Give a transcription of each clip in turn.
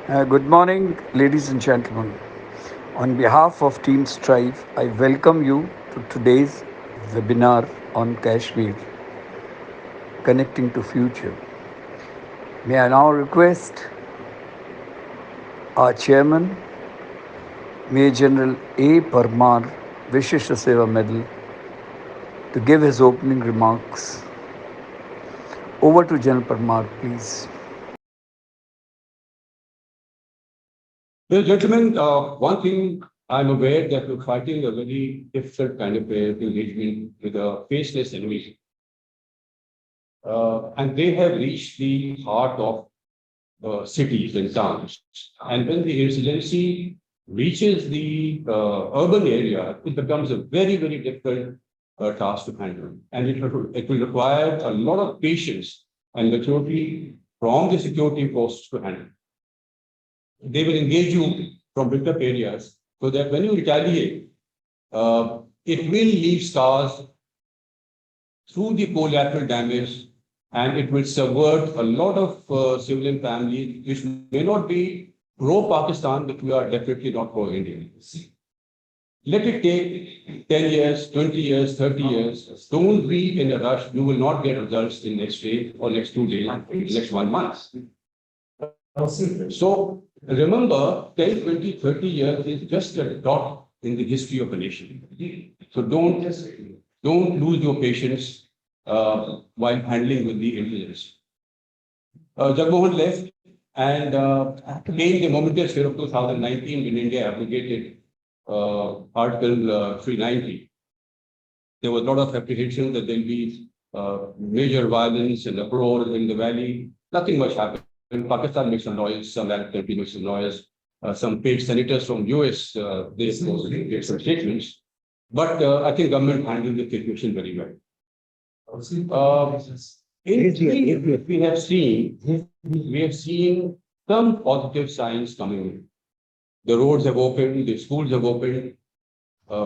Good morning, ladies and gentlemen. On behalf of Team Strive, I welcome you to today's webinar on Kashmir, Connecting to Future. May I now request our chairman, Maj Gen A Parmar, Vishisht Seva Medal, to give his opening remarks. Over to General Parmar, please. Well, gentlemen, one thing I'm aware that we're fighting a very difficult kind of engagement with a faceless enemy. And they have reached the heart of cities and towns. And when the insurgency reaches the urban area, it becomes a very, very difficult task to handle. And it will require a lot of patience and maturity from the security forces to handle. They will engage you from built up areas so that when you retaliate, it will leave scars through the collateral damage and it will subvert a lot of civilian families which may not be pro-Pakistan, but we are definitely not pro-Indian. Let it take 10 years, 20 years, 30 years. Don't be in a rush. You will not get results in next day or next 2 days, next 1 month. So remember, 10, 20, 30 years is just a dot in the history of a nation. So don't lose your patience while handling with the intelligence. Jagmohan left and came the momentous year of 2019 when India abrogated Article 390. There was a lot of apprehension that there will be major violence and uproar in the valley. Nothing much happened. When Pakistan makes some noise, some Arab country makes some noise, some paid senators from US, they gave some statements. But I think government handled the situation very well. We have seen some positive signs coming in. The roads have opened, the schools have opened,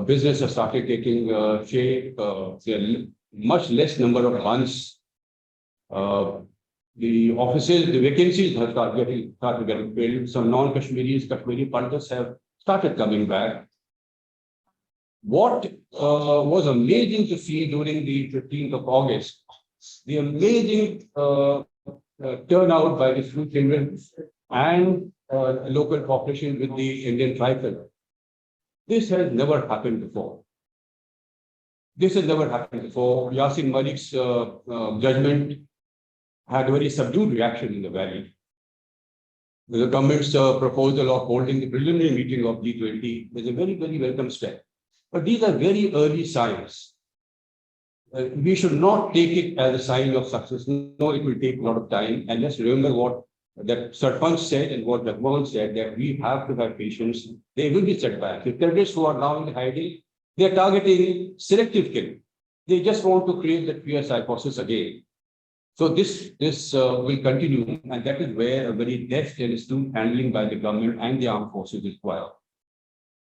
business has started taking shape. There are much less number of guns. The offices, the vacancies have started getting filled. Some non-Kashmiris, Kashmiri punters have started coming back. What was amazing to see during the 15th of August, the amazing turnout by the school children and local population with the Indian tribal. This has never happened before. This has never happened before. Yasin Malik's judgment had a very subdued reaction in the valley. The government's proposal of holding the preliminary meeting of G20 is a very, very welcome step. But these are very early signs. We should not take it as a sign of success. No, it will take a lot of time. And let's remember what that Sarpanch said and what Jagmohan said, that we have to have patience. There will be setbacks. The terrorists who are now in hiding, they are targeting selective killing. They just want to create that fear psychosis again. So this will continue, and that is where a very deft and astute handling by the government and the armed forces is required.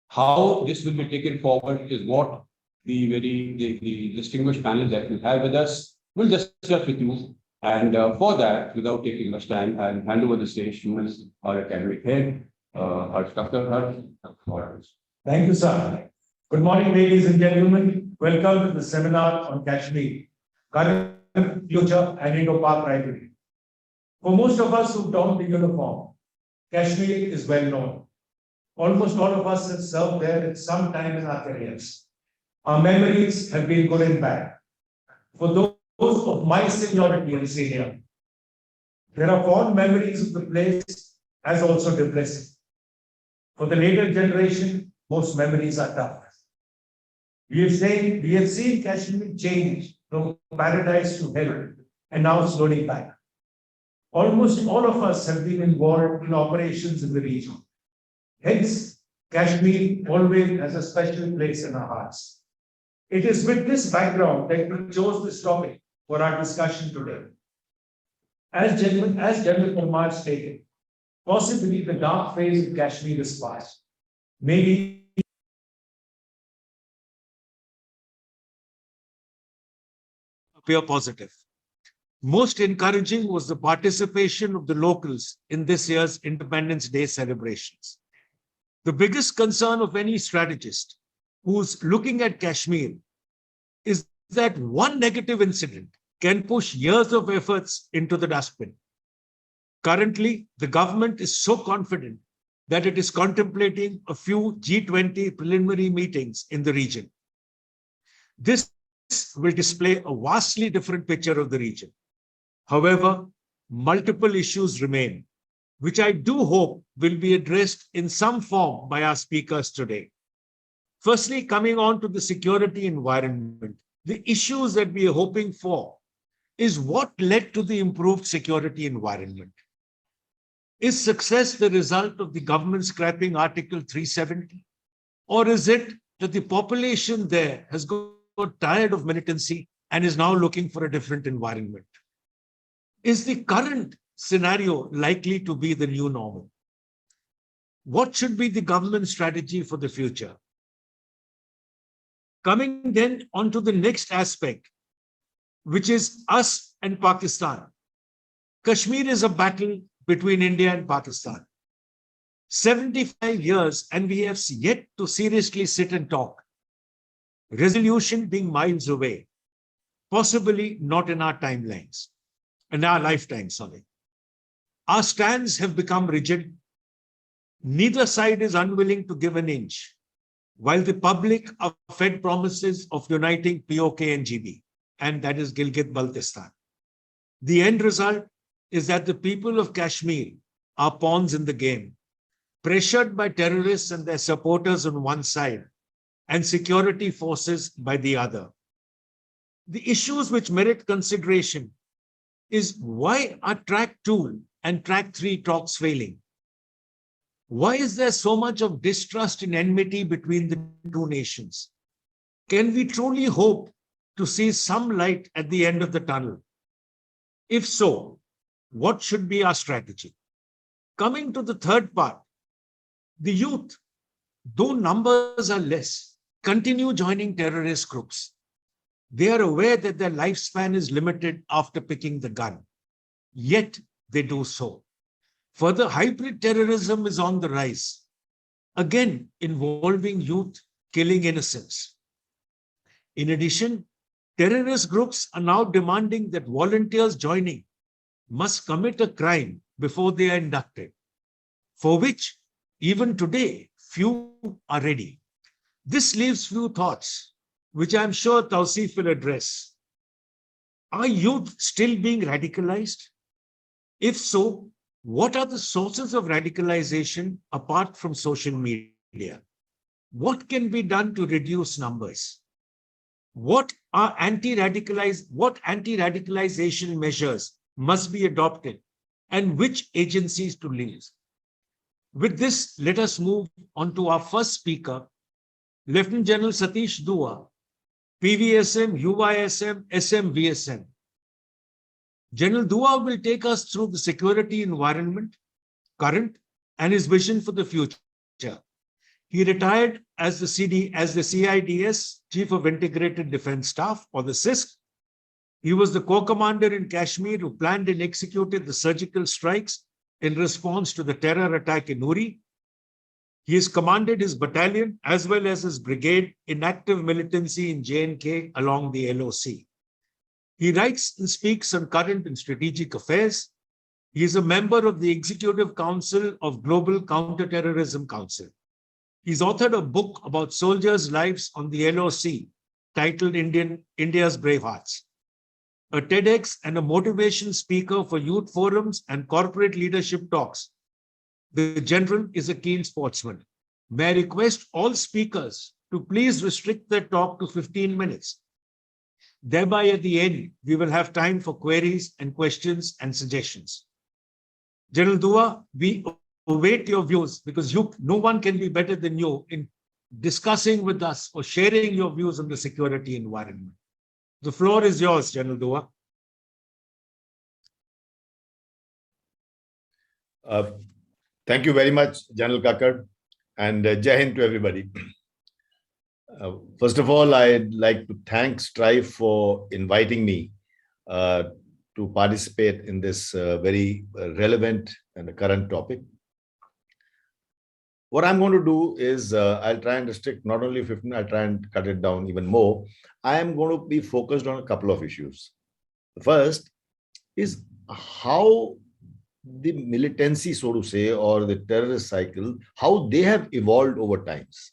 How this will be taken forward is what the distinguished panel that we have with us will discuss with you. And for that, without taking much time, I'll hand over the stage to our academic head, Harsha Kakar. Thank you, sir. Good morning, ladies and gentlemen. Welcome to the seminar on Kashmir, current, future, and Indo-Pak rivalry. For most of us who don the uniform, Kashmir is well known. Almost all of us have served there at some time in our careers. Our memories have been good and bad. For those of my seniority and senior, there are fond memories of the place as also depressing. For the later generation, most memories are tough. We have seen Kashmir change from paradise to hell and now slowly back. Almost all of us have been involved in operations in the region. Hence, Kashmir always has a special place in our hearts. It is with this background that we chose this topic for our discussion today. As General Parmar stated, possibly the dark phase of Kashmir is past. Maybe appear positive. Most encouraging was the participation of the locals in this year's Independence Day celebrations. The biggest concern of any strategist who's looking at Kashmir is that one negative incident can push years of efforts into the dustbin. Currently, the government is so confident that it is contemplating a few G20 preliminary meetings in the region. This will display a vastly different picture of the region. However, multiple issues remain, which I do hope will be addressed in some form by our speakers today. Firstly, coming on to the security environment, the issues that we are hoping for is what led to the improved security environment. Is success the result of the government scrapping Article 370? Or is it that the population there has got tired of militancy and is now looking for a different environment? Is the current scenario likely to be the new normal? What should be the government strategy for the future? Coming then on to the next aspect, which is us and Pakistan. Kashmir is a battle between India and Pakistan. 75 years and we have yet to seriously sit and talk. Resolution being miles away, possibly not in our timelines, in our lifetime, sorry. Our stands have become rigid. Neither side is unwilling to give an inch, while the public are fed promises of uniting POK and GB, and that is Gilgit-Baltistan. The end result is that the people of Kashmir are pawns in the game, pressured by terrorists and their supporters on one side and security forces by the other. The issues which merit consideration is why are track 2 and track 3 talks failing? Why is there so much of distrust and enmity between the two nations? Can we truly hope to see some light at the end of the tunnel? If so, what should be our strategy? Coming to the third part, the youth, though numbers are less, continue joining terrorist groups. They are aware that their lifespan is limited after picking the gun, yet they do so. Further, hybrid terrorism is on the rise, again involving youth killing innocents. In addition, terrorist groups are now demanding that volunteers joining must commit a crime before they are inducted, for which even today few are ready. This leaves few thoughts, which I'm sure Touseef will address. Are youth still being radicalized? If so, what are the sources of radicalization apart from social media? What can be done to reduce numbers? What anti-radicalization measures must be adopted and which agencies to lead? With this, let us move on to our first speaker, Lieutenant General Satish Dua, PVSM, UYSM, SMVSM. General Dua will take us through the security environment, current, and his vision for the future. He retired as the CIDS, Chief of Integrated Defense Staff, or the CISC. He was the co-commander in Kashmir who planned and executed the surgical strikes in response to the terror attack in Uri. He has commanded his battalion as well as his brigade in active militancy in J&K along the LOC. He writes and speaks on current and strategic affairs. He is a member of the Executive Council of Global Counterterrorism Council. He's authored a book about soldiers' lives on the LOC titled India's Brave Hearts. A TEDx and a motivation speaker for youth forums and corporate leadership talks. The general is a keen sportsman. May I request all speakers to please restrict their talk to 15 minutes. Thereby, at the end, we will have time for queries and questions and suggestions. General Dua, we await your views because no one can be better than you in discussing with us or sharing your views on the security environment. The floor is yours, General Dua. Thank you very much, General Kakar, and Jai Hind to everybody. First of all, I'd like to thank Strive for inviting me to participate in this very relevant and current topic. What I'm going to do is I'll try and restrict not only 15, I'll try and cut it down even more. I am going to be focused on a couple of issues. The first is how the militancy, so to say, or the terrorist cycle, how they have evolved over times.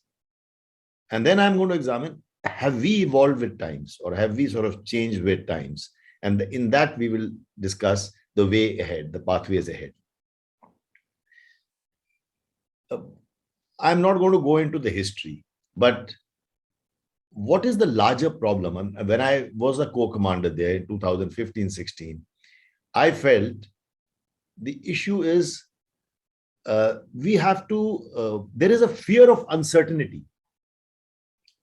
And then I'm going to examine, have we evolved with times, or have we sort of changed with times? And in that, we will discuss the way ahead, the pathways ahead. I'm not going to go into the history, but what is the larger problem? When I was a co-commander there in 2015-16, I felt the issue is we have to, there is a fear of uncertainty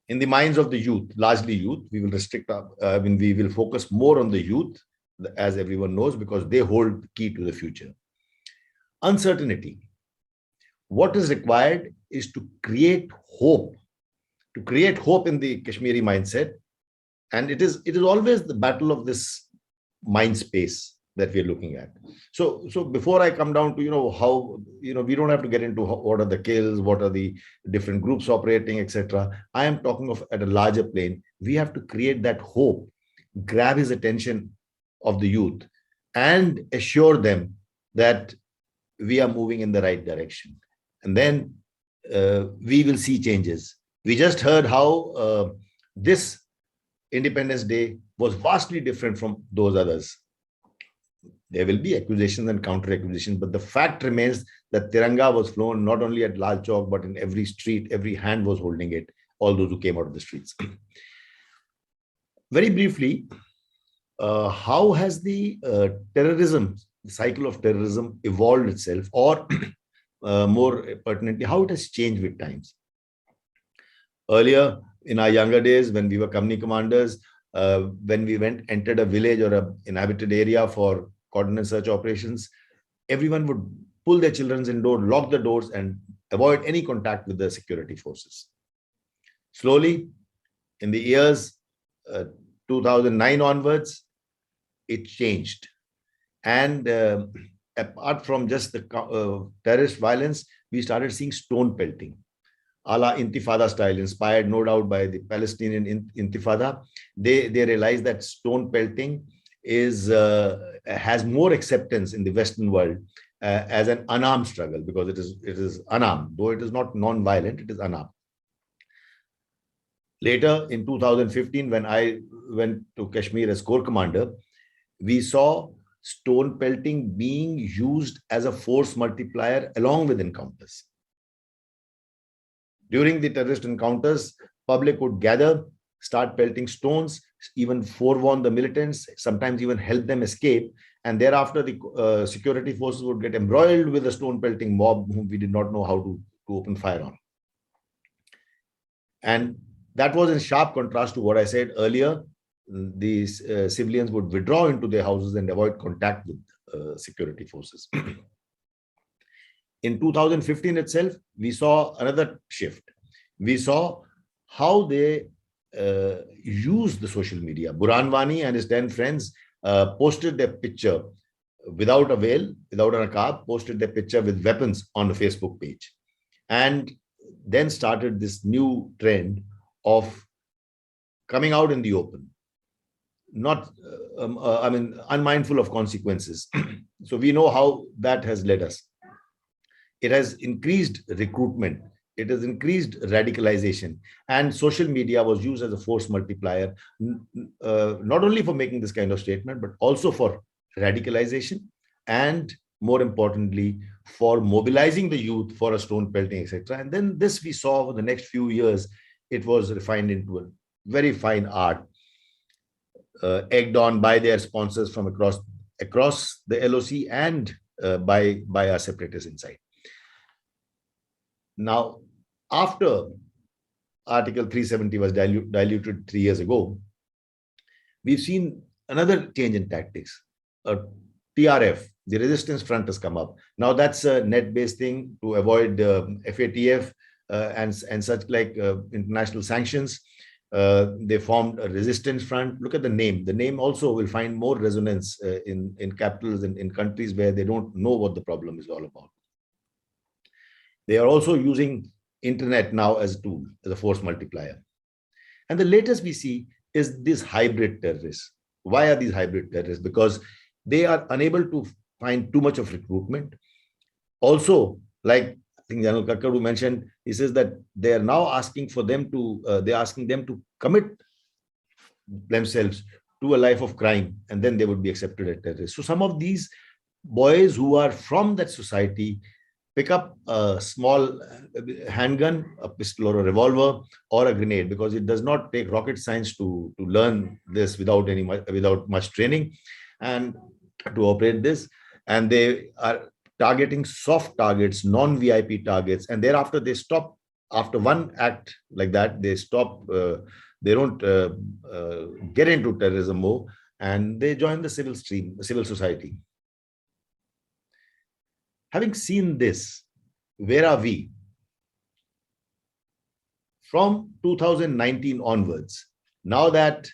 in the minds of the youth, largely youth. We will restrict, we will focus more on the youth, as everyone knows, because they hold the key to the future. Uncertainty. What is required is to create hope in the Kashmiri mindset. And it is always the battle of this mind space that we're looking at. So before I come down to, how, we don't have to get into what are the kills, what are the different groups operating, etc. I am talking of at a larger plane. We have to create that hope, grab his attention of the youth and assure them that we are moving in the right direction. And then we will see changes. We just heard how this Independence Day was vastly different from those others. There will be accusations and counter accusations, but the fact remains that Tiranga was flown not only at Lal Chowk, but in every street, every hand was holding it, all those who came out of the streets. Very briefly, how has the terrorism, the cycle of terrorism evolved itself, or more pertinently, how it has changed with times? Earlier, in our younger days, when we were company commanders, when we entered a village or an inhabited area for cordon and search operations, everyone would pull their children indoors, lock the doors, and avoid any contact with the security forces. Slowly, in the years 2009 onwards, it changed. And apart from just the terrorist violence, we started seeing stone pelting, a la Intifada style, inspired no doubt by the Palestinian Intifada. They realized that stone pelting has more acceptance in the Western world as an unarmed struggle, because it is unarmed, though it is not non-violent, it is unarmed. Later in 2015, when I went to Kashmir as Corps Commander, we saw stone pelting being used as a force multiplier along with encounters. During the terrorist encounters, public would gather, start pelting stones, even forewarn the militants, sometimes even help them escape. And thereafter, the security forces would get embroiled with the stone pelting mob whom we did not know how to open fire on. And that was in sharp contrast to what I said earlier. These civilians would withdraw into their houses and avoid contact with security forces. In 2015 itself, we saw another shift. We saw how they used the social media. Buranwani and his 10 friends posted their picture without a veil, without a niqab, posted their picture with weapons on the Facebook page. And then started this new trend of coming out in the open, not, unmindful of consequences. So we know how that has led us. It has increased recruitment. It has increased radicalization, and social media was used as a force multiplier, not only for making this kind of statement, but also for radicalization, and more importantly, for mobilizing the youth for a stone pelting, etc. And then this we saw over the next few years, it was refined into a very fine art, egged on by their sponsors from across the LOC and by our separatists inside. Now, after Article 370 was diluted 3 years ago, we've seen another change in tactics. TRF, the resistance front, has come up. Now that's a net-based thing to avoid FATF and such like international sanctions. They formed a resistance front. Look at the name. The name also will find more resonance in capitals and in countries where they don't know what the problem is all about. They are also using internet now as a tool, as a force multiplier. And the latest we see is these hybrid terrorists. Why are these hybrid terrorists? Because they are unable to find too much of recruitment. Also, like I think General Kakar mentioned, he says that they are now asking for them to, they're asking them to commit themselves to a life of crime, and then they would be accepted as terrorists. So some of these boys who are from that society pick up a small handgun, a pistol or a revolver or a grenade, because it does not take rocket science to learn this without much training and to operate this. And they are targeting soft targets, non-VIP targets, and thereafter they stop. After one act like that, they stop. They don't get into terrorism more, and they join the civil stream, the civil society. Having seen this, where are we? From 2019 onwards, now that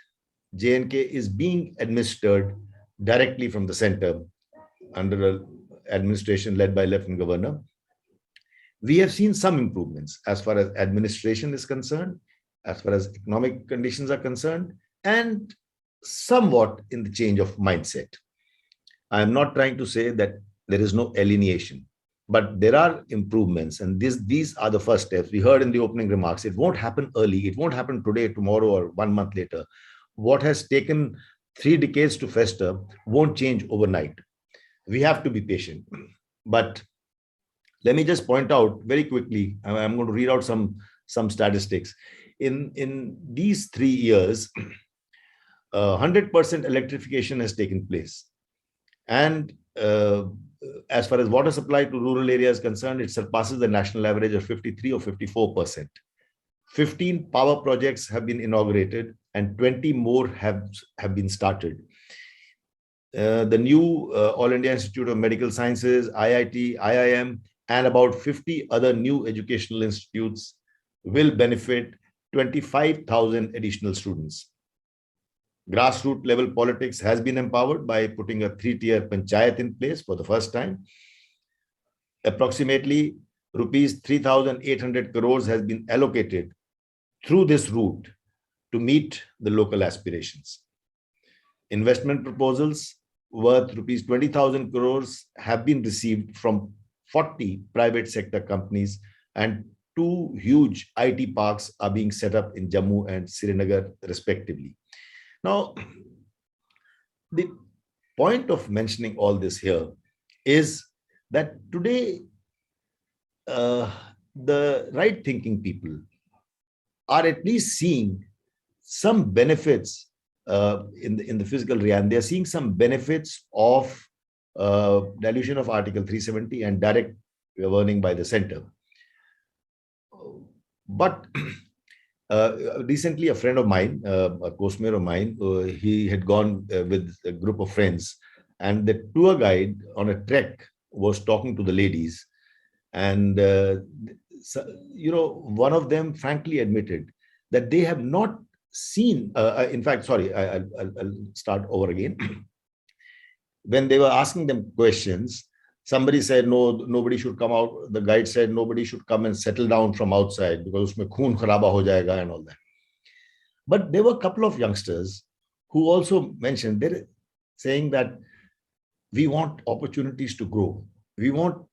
J&K is being administered directly from the center under an administration led by Lieutenant Governor, we have seen some improvements as far as administration is concerned, as far as economic conditions are concerned, and somewhat in the change of mindset. I am not trying to say that there is no alienation, but there are improvements, and these are the first steps. We heard in the opening remarks, it won't happen early. It won't happen today, tomorrow, or 1 month later. What has taken 3 decades to fester won't change overnight. We have to be patient. But let me just point out very quickly, I'm going to read out some statistics. In these 3 years, 100% electrification has taken place. And as far as water supply to rural areas is concerned, it surpasses the national average of 53 or 54%. 15 power projects have been inaugurated and 20 more have been started. The new All India Institute of Medical Sciences, IIT, IIM, and about 50 other new educational institutes will benefit 25,000 additional students. Grassroots level politics has been empowered by putting a 3-tier panchayat in place for the first time. Approximately rupees 3,800 crores has been allocated through this route to meet the local aspirations. Investment proposals worth rupees 20,000 crores have been received from 40 private sector companies, and 2 huge IT parks are being set up in Jammu and Srinagar respectively. Now, the point of mentioning all this here is that today, the right-thinking people are at least seeing some benefits in the physical realm. They are seeing some benefits of dilution of Article 370 and direct governing by the center. But recently, a friend of mine, a co-mayor of mine, he had gone with a group of friends, and the tour guide on a trek was talking to the ladies, and one of them frankly admitted that they have not seen. In fact, sorry, I'll start over again. When they were asking them questions, somebody said, no, nobody should come out. The guide said, nobody should come and settle down from outside because usme khoon kharaba ho jayega and all that. But there were a couple of youngsters who also mentioned, they're saying that we want opportunities to grow. We want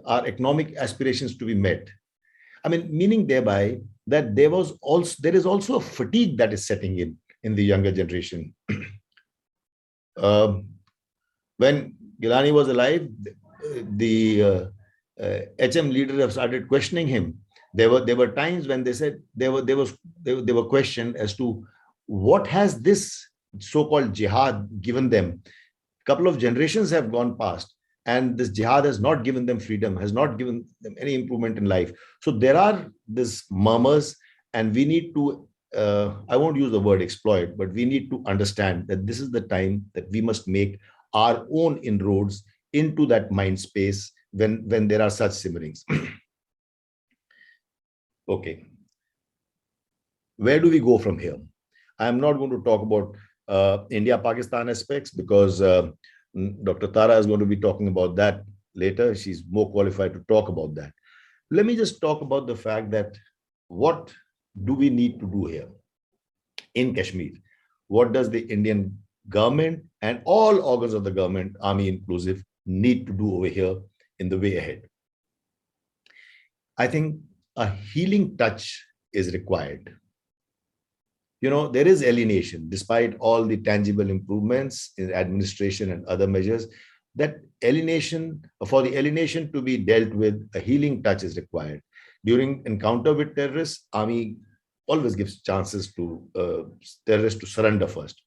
our economic aspirations to be met. I mean, meaning thereby that there is also a fatigue that is setting in the younger generation. When Gilani was alive, the HM leaders have started questioning him. There were times when they said they were questioned as to what has this so-called jihad given them. A couple of generations have gone past, and this jihad has not given them freedom, has not given them any improvement in life. So there are these murmurs, and we need to, I won't use the word exploit, but we need to understand that this is the time that we must make our own inroads into that mind space when there are such simmerings. Okay. where do we go from here? I'm not going to talk about India-Pakistan aspects because Dr. Tara is going to be talking about that later. She's more qualified to talk about that. Let me just talk about the fact that what do we need to do here in Kashmir? What does the Indian government and all organs of the government, army inclusive, need to do over here in the way ahead? I think a healing touch is required. There is alienation, despite all the tangible improvements in administration and other measures. That alienation, for the alienation to be dealt with, a healing touch is required. During encounter with terrorists, army always gives chances to terrorists to surrender first.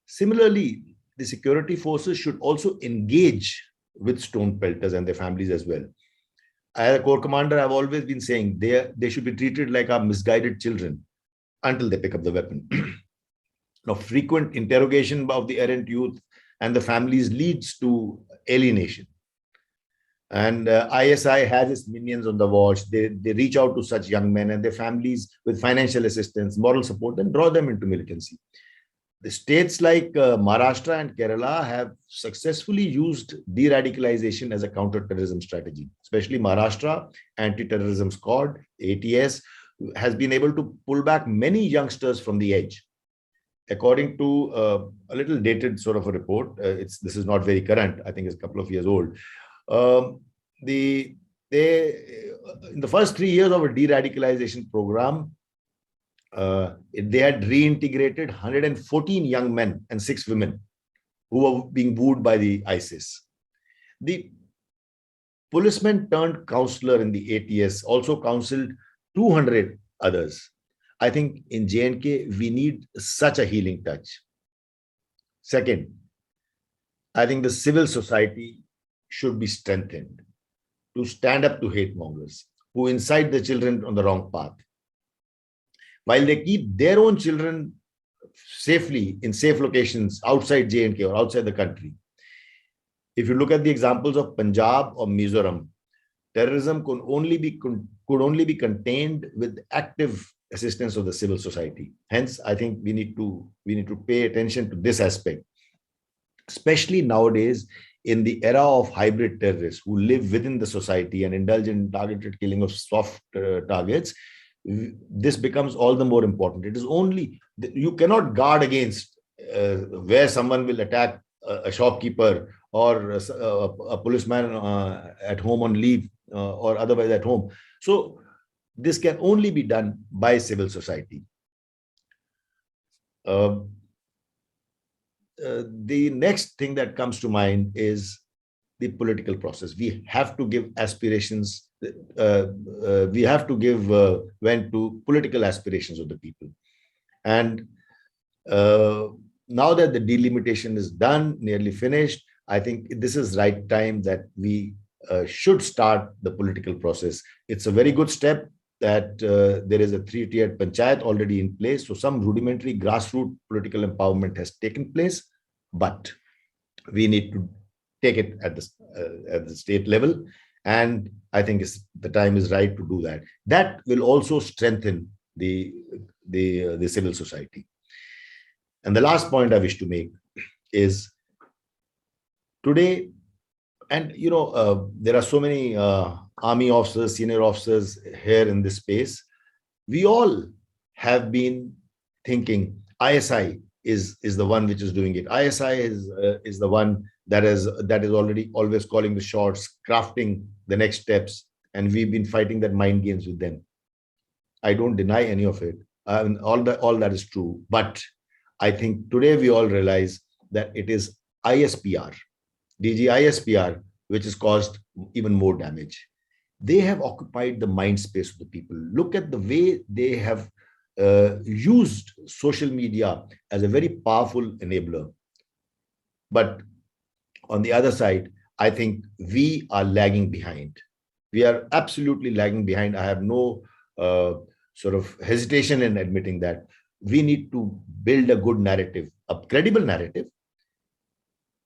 Similarly, the security forces should also engage with stone pelters and their families as well. As a corps commander, I've always been saying they should be treated like our misguided children until they pick up the weapon. Now, frequent interrogation of the errant youth and the families leads to alienation. And ISI has its minions on the watch. They reach out to such young men and their families with financial assistance, moral support, and draw them into militancy. The states like Maharashtra and Kerala have successfully used de-radicalization as a counter-terrorism strategy, especially Maharashtra, Anti-Terrorism Squad, ATS, has been able to pull back many youngsters from the edge. According to a little dated sort of a report, this is not very current, I think it's a couple of years old. In the first 3 years of a de-radicalization program, they had reintegrated 114 young men and 6 women who were being wooed by the ISIS. The policeman turned counselor in the ATS also counseled 200 others. I think in J&K, we need such a healing touch. Second, I think the civil society should be strengthened to stand up to hate mongers who incite the children on the wrong path. While they keep their own children safely in safe locations outside J&K or outside the country. If you look at the examples of Punjab or Mizoram, terrorism could only be contained with active assistance of the civil society. Hence, I think we need to pay attention to this aspect, especially nowadays in the era of hybrid terrorists who live within the society and indulge in targeted killing of soft targets. This becomes all the more important. It is only, you cannot guard against where someone will attack a shopkeeper or a policeman at home on leave or otherwise at home. So this can only be done by civil society. The next thing that comes to mind is the political process. We have to give aspirations. We have to give vent to political aspirations of the people. And now that the delimitation is done, nearly finished, I think this is right time that we should start the political process. It's a very good step that there is a 3-tiered panchayat already in place. So some rudimentary grassroots political empowerment has taken place, but we need to take it at the state level. And I think the time is right to do that. That will also strengthen the civil society. And the last point I wish to make is today, and there are so many army officers, senior officers here in this space. We all have been thinking ISI is the one which is doing it. ISI is the one that is already always calling the shots, crafting the next steps, and we've been fighting that mind games with them. I don't deny any of it. All that is true. But I think today we all realize that it is ISPR, DG ISPR, which has caused even more damage. They have occupied the mind space of the people. Look at the way they have used social media as a very powerful enabler. But on the other side, I think we are lagging behind. We are absolutely lagging behind. I have no sort of hesitation in admitting that. We need to build a good narrative, a credible narrative.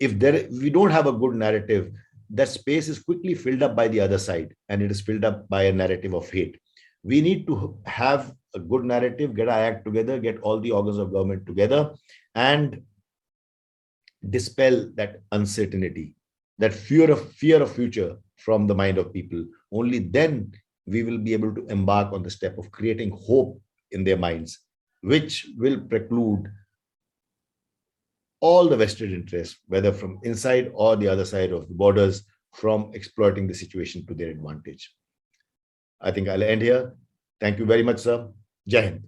If we don't have a good narrative, that space is quickly filled up by the other side, and it is filled up by a narrative of hate. We need to have a good narrative, get our act together, get all the organs of government together, and dispel that uncertainty, that fear of future from the mind of people. Only then we will be able to embark on the step of creating hope in their minds, which will preclude all the vested interests, whether from inside or the other side of the borders, from exploiting the situation to their advantage. I think I'll end here. Thank you very much, sir. Jai Hind.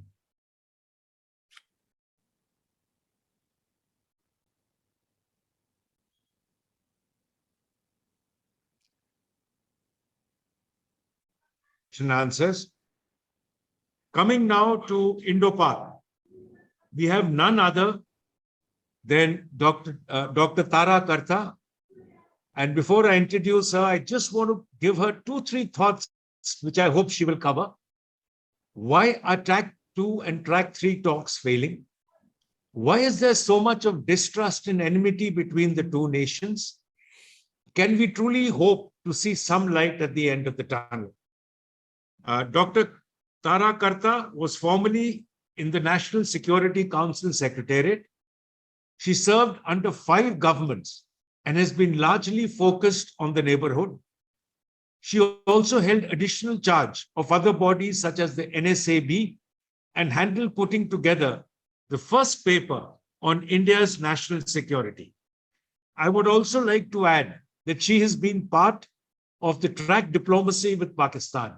Answers. Coming now to Indo-Pak, we have none other than Dr. Tara Kartha. And before I introduce her, I just want to give her 2-3 thoughts, which I hope she will cover. Why are track 2 and track 3 talks failing? Why is there so much of distrust and enmity between the two nations? Can we truly hope to see some light at the end of the tunnel? Dr. Tara Kartha was formerly in the National Security Council Secretariat. She served under 5 governments and has been largely focused on the neighborhood. She also held additional charge of other bodies such as the NSAB and handled putting together the first paper on India's national security. I would also like to add that she has been part of the track diplomacy with Pakistan.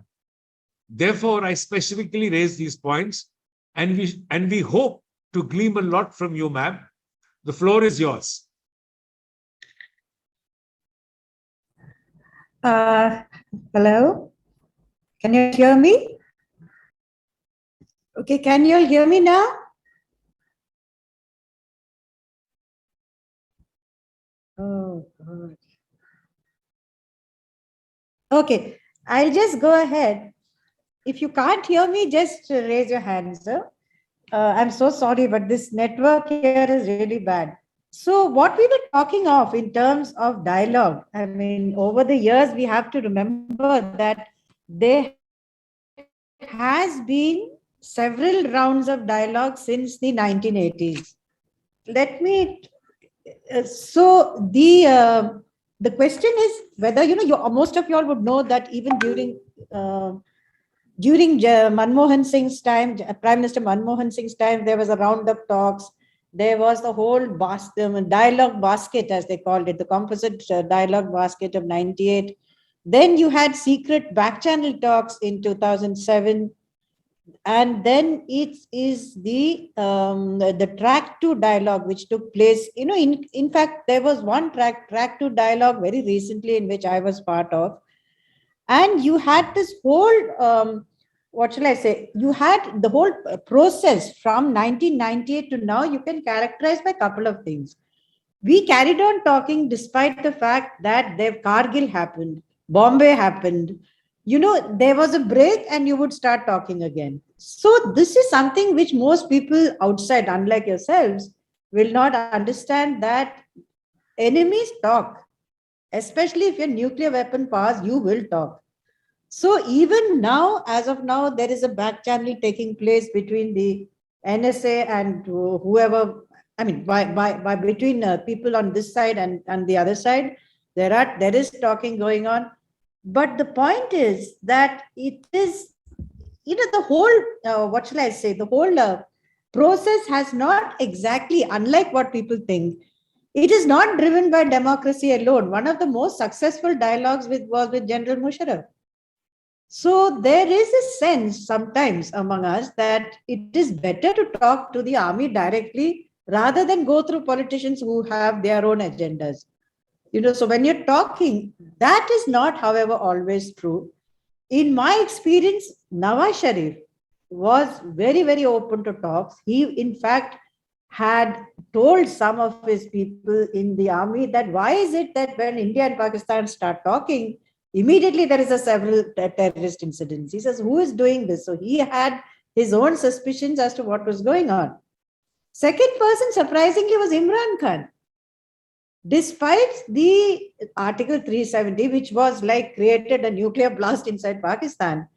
Therefore, I specifically raise these points, and we hope to glean a lot from you, ma'am. The floor is yours. Hello? Can you hear me? Okay, can you all hear me now? Oh, God. Okay, I'll just go ahead. If you can't hear me, just raise your hands. I'm so sorry, but this network here is really bad. So what we were talking of in terms of dialogue, I mean, over the years, we have to remember that there has been several rounds of dialogue since the 1980s. Let me, the question is whether, most of you all would know that even during Manmohan Singh's time, Prime Minister Manmohan Singh's time, there was a round of talks. There was the whole dialogue basket, as they called it, the composite dialogue basket of 98. Then you had secret back channel talks in 2007. And then it is the track 2 dialogue, which took place, in fact, there was one track 2 dialogue very recently in which I was part of. And you had this whole, what shall I say? You had the whole process from 1998 to now, you can characterize by a couple of things. We carried on talking despite the fact that Kargil happened, Bombay happened. There was a break and you would start talking again. So this is something which most people outside, unlike yourselves, will not understand, that enemies talk. Especially if you're nuclear weapon powers, you will talk. So even now, as of now, there is a back channel taking place between the NSA and whoever, I mean, between people on this side and the other side, there is talking going on. But the point is that it is, the whole, what shall I say, the whole process has not exactly, unlike what people think, it is not driven by democracy alone. One of the most successful dialogues was with General Musharraf. So there is a sense sometimes among us that it is better to talk to the army directly rather than go through politicians who have their own agendas. So when you're talking, that is not, however, always true. In my experience, Nawaz Sharif was very, very open to talks. He, in fact, had told some of his people in the army that why is it that when India and Pakistan start talking, immediately there is a several terrorist incidents. He says, who is doing this? So he had his own suspicions as to what was going on. Second person, surprisingly, was Imran Khan. Despite the Article 370, which was like created a nuclear blast inside Pakistan,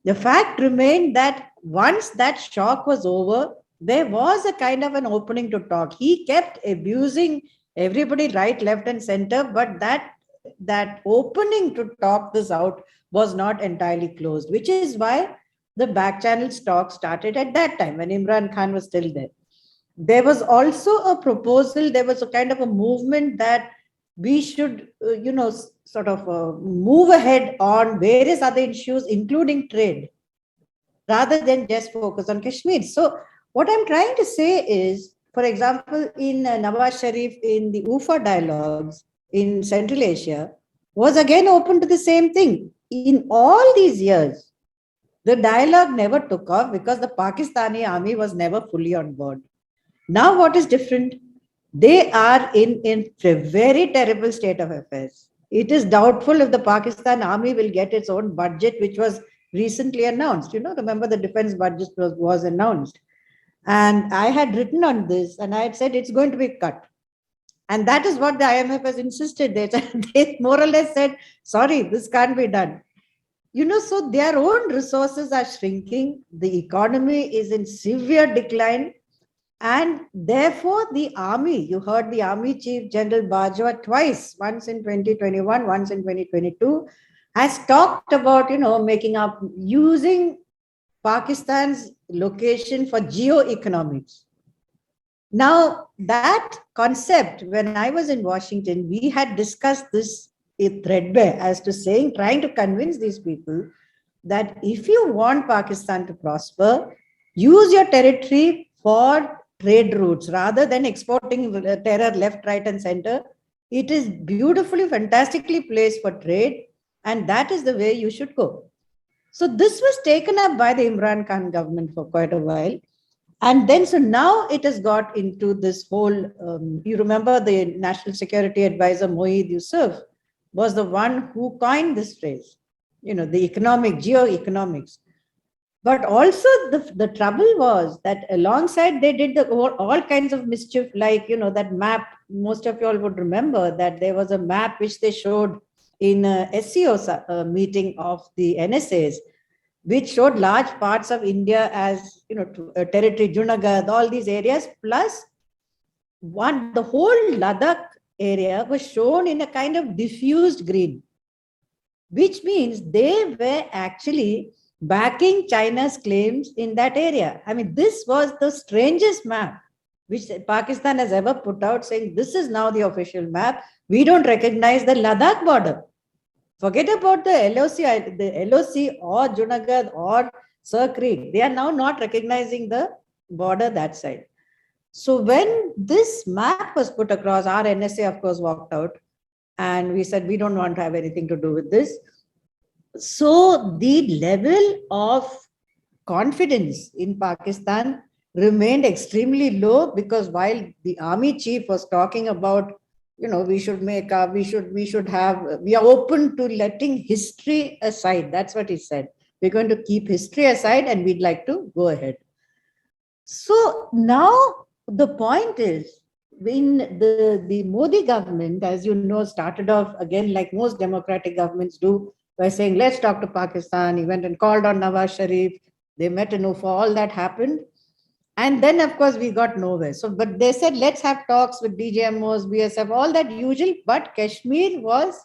The fact remained that once that shock was over, there was a kind of an opening to talk. He kept abusing everybody right, left, and center, but that opening to talk this out was not entirely closed, which is why the back channel talk started at that time when Imran Khan was still there. There was also a proposal, there was a kind of a movement that we should, sort of move ahead on various other issues, including trade, rather than just focus on Kashmir. So what I'm trying to say is, for example, in Nawaz Sharif, in the UFA dialogues in Central Asia, was again open to the same thing. In all these years, the dialogue never took off because the Pakistani army was never fully on board. Now, what is different? They are in a very terrible state of affairs. It is doubtful if the Pakistan army will get its own budget, which was recently announced. Remember the defense budget was announced. And I had written on this and I had said it's going to be cut. And that is what the IMF has insisted. They more or less said, sorry, this can't be done. So their own resources are shrinking. The economy is in severe decline. And therefore, the army, you heard the Army Chief General Bajwa twice, once in 2021, once in 2022, has talked about, making up, using Pakistan's location for geoeconomics. Now, that concept, when I was in Washington, we had discussed this threadbare as to saying, trying to convince these people that if you want Pakistan to prosper, use your territory for trade routes rather than exporting terror left, right, and center. It is beautifully, fantastically placed for trade, and that is the way you should go. So this was taken up by the Imran Khan government for quite a while. And then, so now it has got into this whole, you remember the National Security Advisor, Moeed Yusuf, was the one who coined this phrase, the geoeconomics. But also the trouble was that alongside they did all kinds of mischief, like, that map, most of you all would remember that there was a map which they showed in a SCO meeting of the NSAs, which showed large parts of India as, territory, Junagadh, all these areas, plus the whole Ladakh area was shown in a kind of diffused green, which means they were actually backing China's claims in that area. I mean, this was the strangest map which Pakistan has ever put out, saying this is now the official map. We don't recognize the Ladakh border. Forget about the LOC or Junagadh or Sir Creek. They are now not recognizing the border that side. So when this map was put across, our NSA, of course, walked out. And we said, we don't want to have anything to do with this. So the level of confidence in Pakistan remained extremely low, because while the army chief was talking about, we are open to letting history aside. That's what he said. We're going to keep history aside and we'd like to go ahead. So now the point is, when the Modi government, as you know, started off again, like most democratic governments do, by saying, let's talk to Pakistan. He went and called on Nawaz Sharif. They met in UFA, all that happened. And then, of course, we got nowhere. So, but they said, let's have talks with DJMOs, BSF, all that usual. But Kashmir was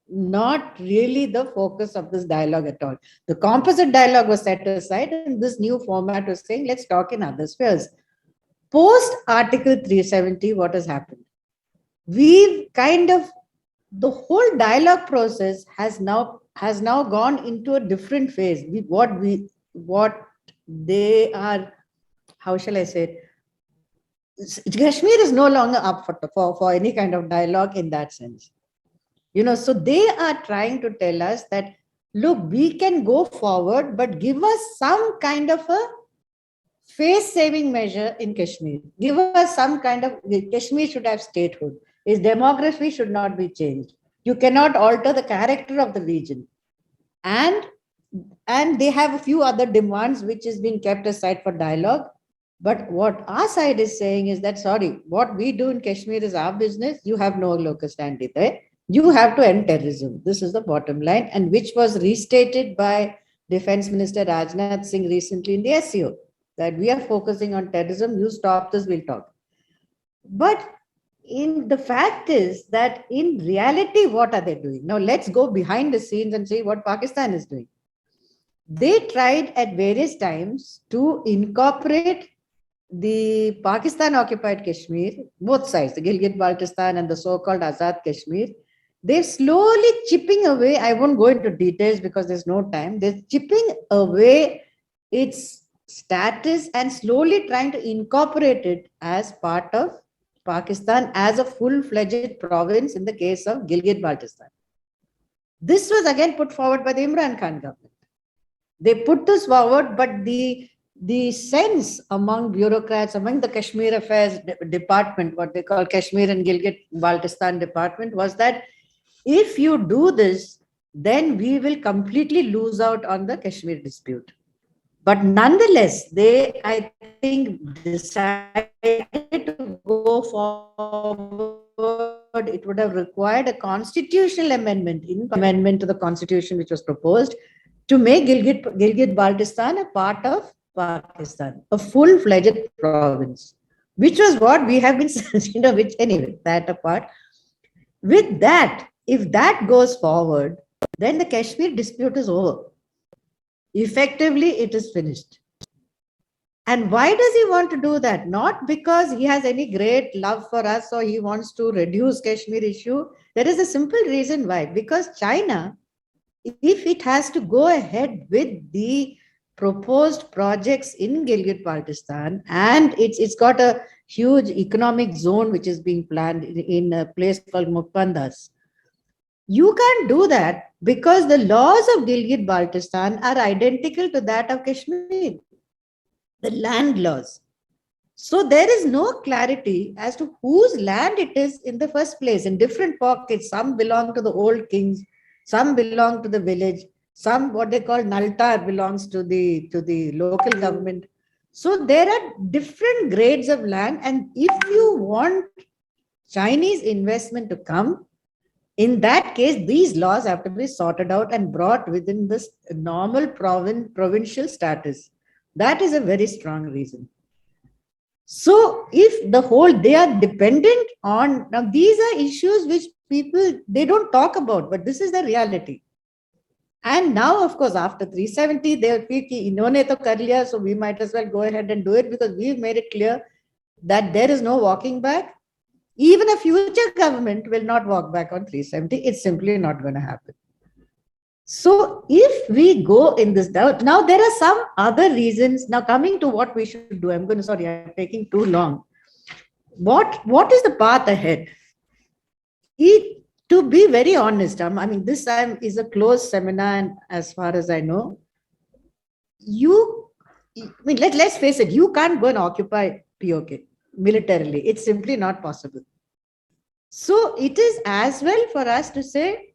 not really the focus of this dialogue at all. The composite dialogue was set aside, and this new format was saying, let's talk in other spheres. Post Article 370, what has happened? We've kind of, the whole dialogue process has now gone into a different phase. What they are, how shall I say it? Kashmir is no longer up for any kind of dialogue in that sense. So they are trying to tell us that, look, we can go forward, but give us some kind of a face-saving measure in Kashmir. Give us some kind of, Kashmir should have statehood. Its demography should not be changed. You cannot alter the character of the region. And they have a few other demands which is being kept aside for dialogue. But what our side is saying is that, sorry, what we do in Kashmir is our business. You have no locus standi there. You have to end terrorism. This is the bottom line, and which was restated by Defense Minister Rajnath Singh recently in the SEO that we are focusing on terrorism, you stop this, we'll talk. But in the fact is that in reality, what are they doing? Now let's go behind the scenes and see what Pakistan is doing. They tried at various times to incorporate the Pakistan occupied Kashmir, both sides, the Gilgit-Baltistan and the so-called Azad Kashmir. They're slowly chipping away. I won't go into details because there's no time. They're chipping away its status and slowly trying to incorporate it as part of Pakistan as a full-fledged province in the case of Gilgit-Baltistan. This was again put forward by the Imran Khan government. They put this forward, but the sense among bureaucrats, among the Kashmir Affairs Department, what they call Kashmir and Gilgit-Baltistan Department, was that if you do this, then we will completely lose out on the Kashmir dispute. But nonetheless, they, I think, decided to go forward. It would have required a constitutional amendment to the constitution which was proposed to make Gilgit-Baltistan a part of Pakistan, a full-fledged province, which was what we have been, which anyway, that apart. With that, if that goes forward, then the Kashmir dispute is over. Effectively, it is finished. And why does he want to do that? Not because he has any great love for us or he wants to reduce Kashmir issue. There is a simple reason why. Because China, if it has to go ahead with the proposed projects in Gilgit-Baltistan, and it's got a huge economic zone which is being planned in a place called Mukpandas. You can't do that because the laws of Gilgit-Baltistan are identical to that of Kashmir, the land laws. So there is no clarity as to whose land it is in the first place. In different pockets, some belong to the old kings, some belong to the village, some what they call Naltar belongs to the local government. So there are different grades of land, and if you want Chinese investment to come, in that case, these laws have to be sorted out and brought within this normal provincial status. That is a very strong reason. So if the whole, they are dependent on, now these are issues which people, they don't talk about, but this is the reality. And now, of course, after 370, they will feel ki inhone to kar liya, so we might as well go ahead and do it because we've made it clear that there is no walking back. Even a future government will not walk back on 370. It's simply not going to happen. So if we go in this doubt, now there are some other reasons. Now coming to what we should do, I'm taking too long. What is the path ahead? To be very honest, I mean, this time is a closed seminar, and as far as I know, let's face it, you can't go and occupy POK militarily. It's simply not possible. So it is as well for us to say,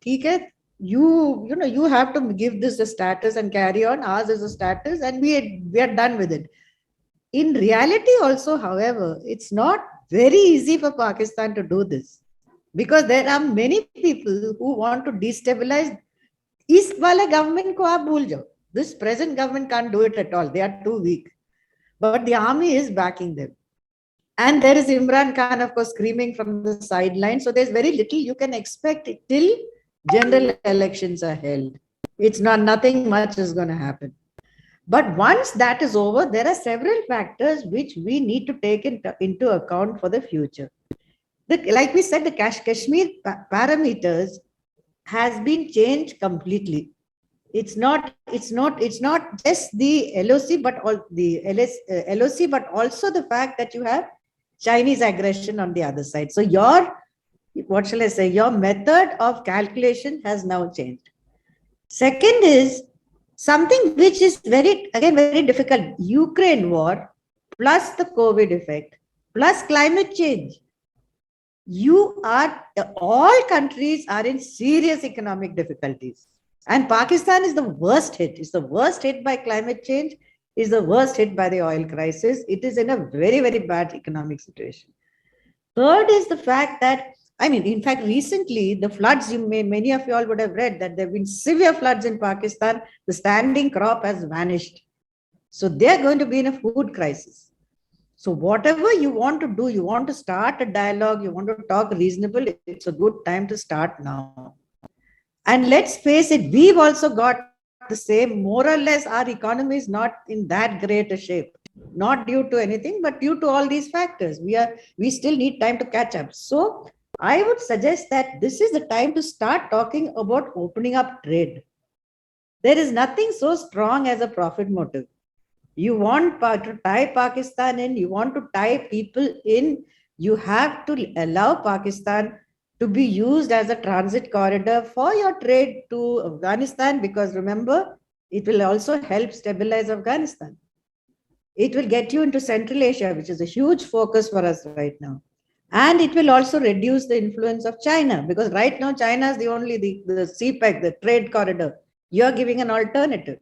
you have to give this a status and carry on. Ours is a status, and we are done with it. In reality, also, however, it's not very easy for Pakistan to do this because there are many people who want to destabilize. Is wala government ko aap bhul jao. This present government can't do it at all. They are too weak. But the army is backing them. And there is Imran Khan, of course, screaming from the sideline. So there's very little you can expect till general elections are held. It's nothing much is going to happen. But once that is over, there are several factors which we need to take into account for the future. Like we said, the Kashmir parameters has been changed completely. It's not just the LOC, but LOC, but also the fact that you have Chinese aggression on the other side. So your method of calculation has now changed. Second is something which is very difficult. Ukraine war plus the COVID effect plus climate change. All countries are in serious economic difficulties. And Pakistan is the worst hit. It's the worst hit by climate change. Is the worst hit by the oil crisis. It is in a very, very bad economic situation. Third is the fact that I mean, in fact, recently the floods, many of you all would have read that there have been severe floods in Pakistan. The standing crop has vanished. So they're going to be in a food crisis. So whatever you want to do, you want to start a dialogue, you want to talk reasonable, it's a good time to start now. And let's face it, we've also got the same, more or less, our economy is not in that great a shape, not due to anything, but due to all these factors. We still need time to catch up. So I would suggest that this is the time to start talking about opening up trade. There is nothing so strong as a profit motive. You want to tie Pakistan in, you want to tie people in, you have to allow Pakistan to be used as a transit corridor for your trade to Afghanistan, because remember, it will also help stabilize Afghanistan. It will get you into Central Asia, which is a huge focus for us right now. And it will also reduce the influence of China, because right now China is the only the CPEC, the trade corridor. You're giving an alternative.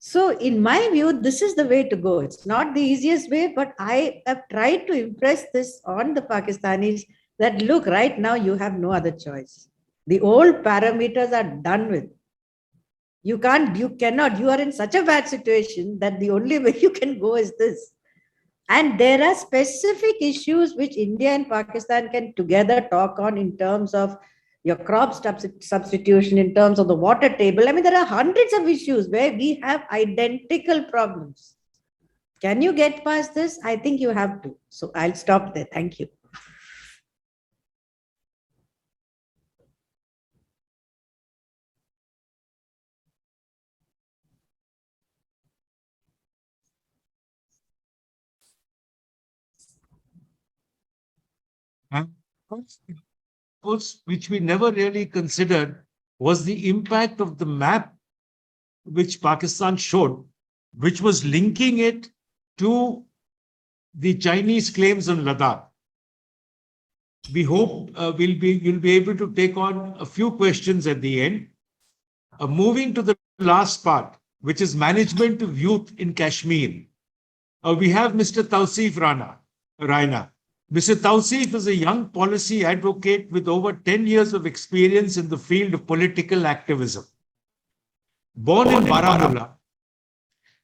So in my view, this is the way to go. It's not the easiest way, but I have tried to impress this on the Pakistanis that look, right now you have no other choice. The old parameters are done with. You cannot, you are in such a bad situation that the only way you can go is this. And there are specific issues which India and Pakistan can together talk on in terms of your crop substitution, in terms of the water table. I mean, there are hundreds of issues where we have identical problems. Can you get past this? I think you have to. So I'll stop there. Thank you. Which we never really considered was the impact of the map which Pakistan showed, which was linking it to the Chinese claims on Ladakh. We hope you'll be able to take on a few questions at the end. Moving to the last part, which is management of youth in Kashmir. We have Mr. Touseef Raina. Mr. Touseef is a young policy advocate with over 10 years of experience in the field of political activism. Born in Baramulla,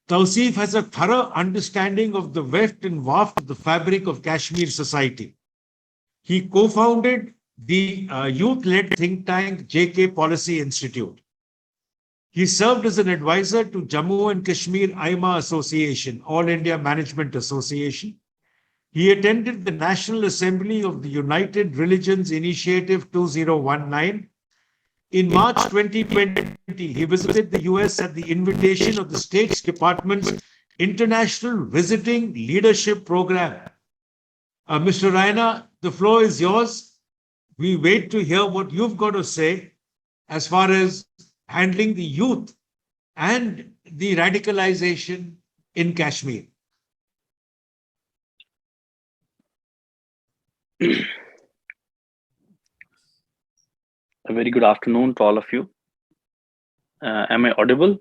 Touseef has a thorough understanding of the weft and waft of the fabric of Kashmir society. He co-founded the youth-led think tank JK Policy Institute. He served as an advisor to Jammu and Kashmir IMA Association, All India Management Association. He attended the National Assembly of the United Religions Initiative 2019. In March 2020, he visited the US at the invitation of the State Department's International Visiting Leadership Program. Mr. Raina, the floor is yours. We wait to hear what you've got to say as far as handling the youth and the radicalization in Kashmir. A very good afternoon to all of you. Am I audible?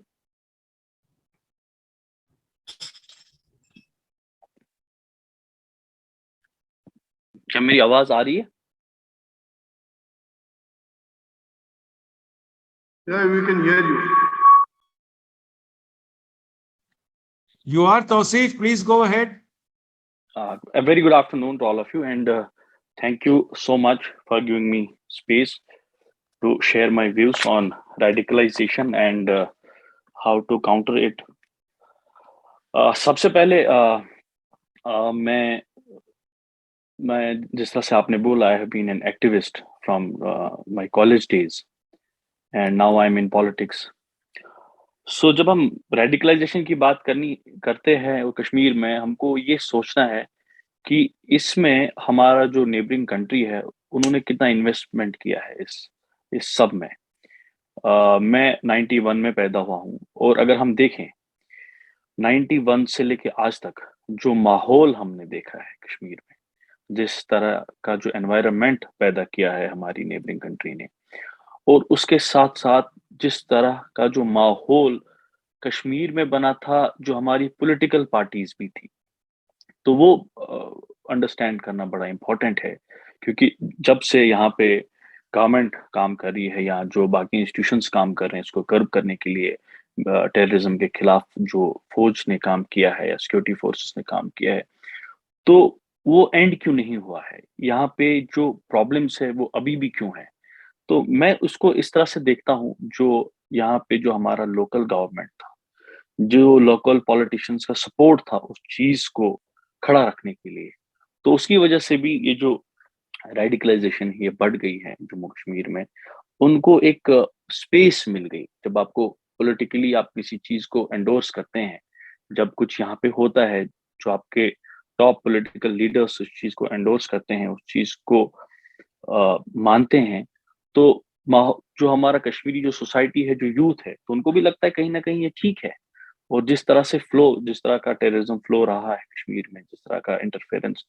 क्या मेरी आवाज आ रही है? Yeah, we can hear you. You are Touseef, please go ahead. A very good afternoon to all of you, and thank you so much for giving me space to share my views on radicalization and how to counter it. सबसे पहले मैं जिस तरह से आपने बोला, I have been an activist from my college days and now I'm in politics. So जब हम radicalization की बात करते हैं और कश्मीर में, हमको ये सोचना है कि इसमें हमारा जो नेबरिंग कंट्री है उन्होंने कितना इन्वेस्टमेंट किया है इस सब में। मैं 91 में पैदा हुआ हूँ और अगर हम देखें 91 से लेके आज तक जो माहौल हमने देखा है कश्मीर में, जिस तरह का जो एनवायरनमेंट पैदा किया है हमारी नेबरिंग कंट्री ने, और उसके साथ साथ जिस तरह का जो माहौल कश्मीर में बना था, जो हमारी पॉलिटिकल पार्टीज भी थी, तो वो अंडरस्टैंड करना बड़ा इम्पोर्टेंट है क्योंकि जब से यहाँ पे गवर्नमेंट काम कर रही है या जो बाकी इंस्टीट्यूशंस काम कर रहे हैं इसको कर्ब करने के लिए, टेररिज्म के खिलाफ जो फौज ने काम किया है या सिक्योरिटी फोर्सेस ने काम किया है, तो वो एंड क्यों नहीं हुआ है? यहाँ पे जो प्रॉब्लम्स है वो अभी भी क्यों है? तो मैं उसको इस तरह से देखता हूँ, जो यहाँ पे जो हमारा लोकल गवर्नमेंट था, जो लोकल पॉलिटिशियंस का सपोर्ट था उस चीज को खड़ा रखने के लिए, तो उसकी वजह से भी ये जो रेडिकलाइजेशन ये बढ़ गई है जम्मू कश्मीर में, उनको एक स्पेस मिल गई। जब आपको पॉलिटिकली आप किसी चीज को एंडोर्स करते हैं, जब कुछ यहाँ पे होता है, जो आपके टॉप पॉलिटिकल लीडर्स उस चीज को एंडोर्स करते हैं, उस चीज को मानते हैं, तो जो हमारा कश्मीरी जो सोसाइटी है, जो यूथ है, तो उनको भी लगता है कहीं ना कहीं ये ठीक है। और जिस तरह से फ्लो, जिस तरह का टेररिज्म फ्लो रहा है कश्मीर में, जिस तरह का इंटरफेरेंस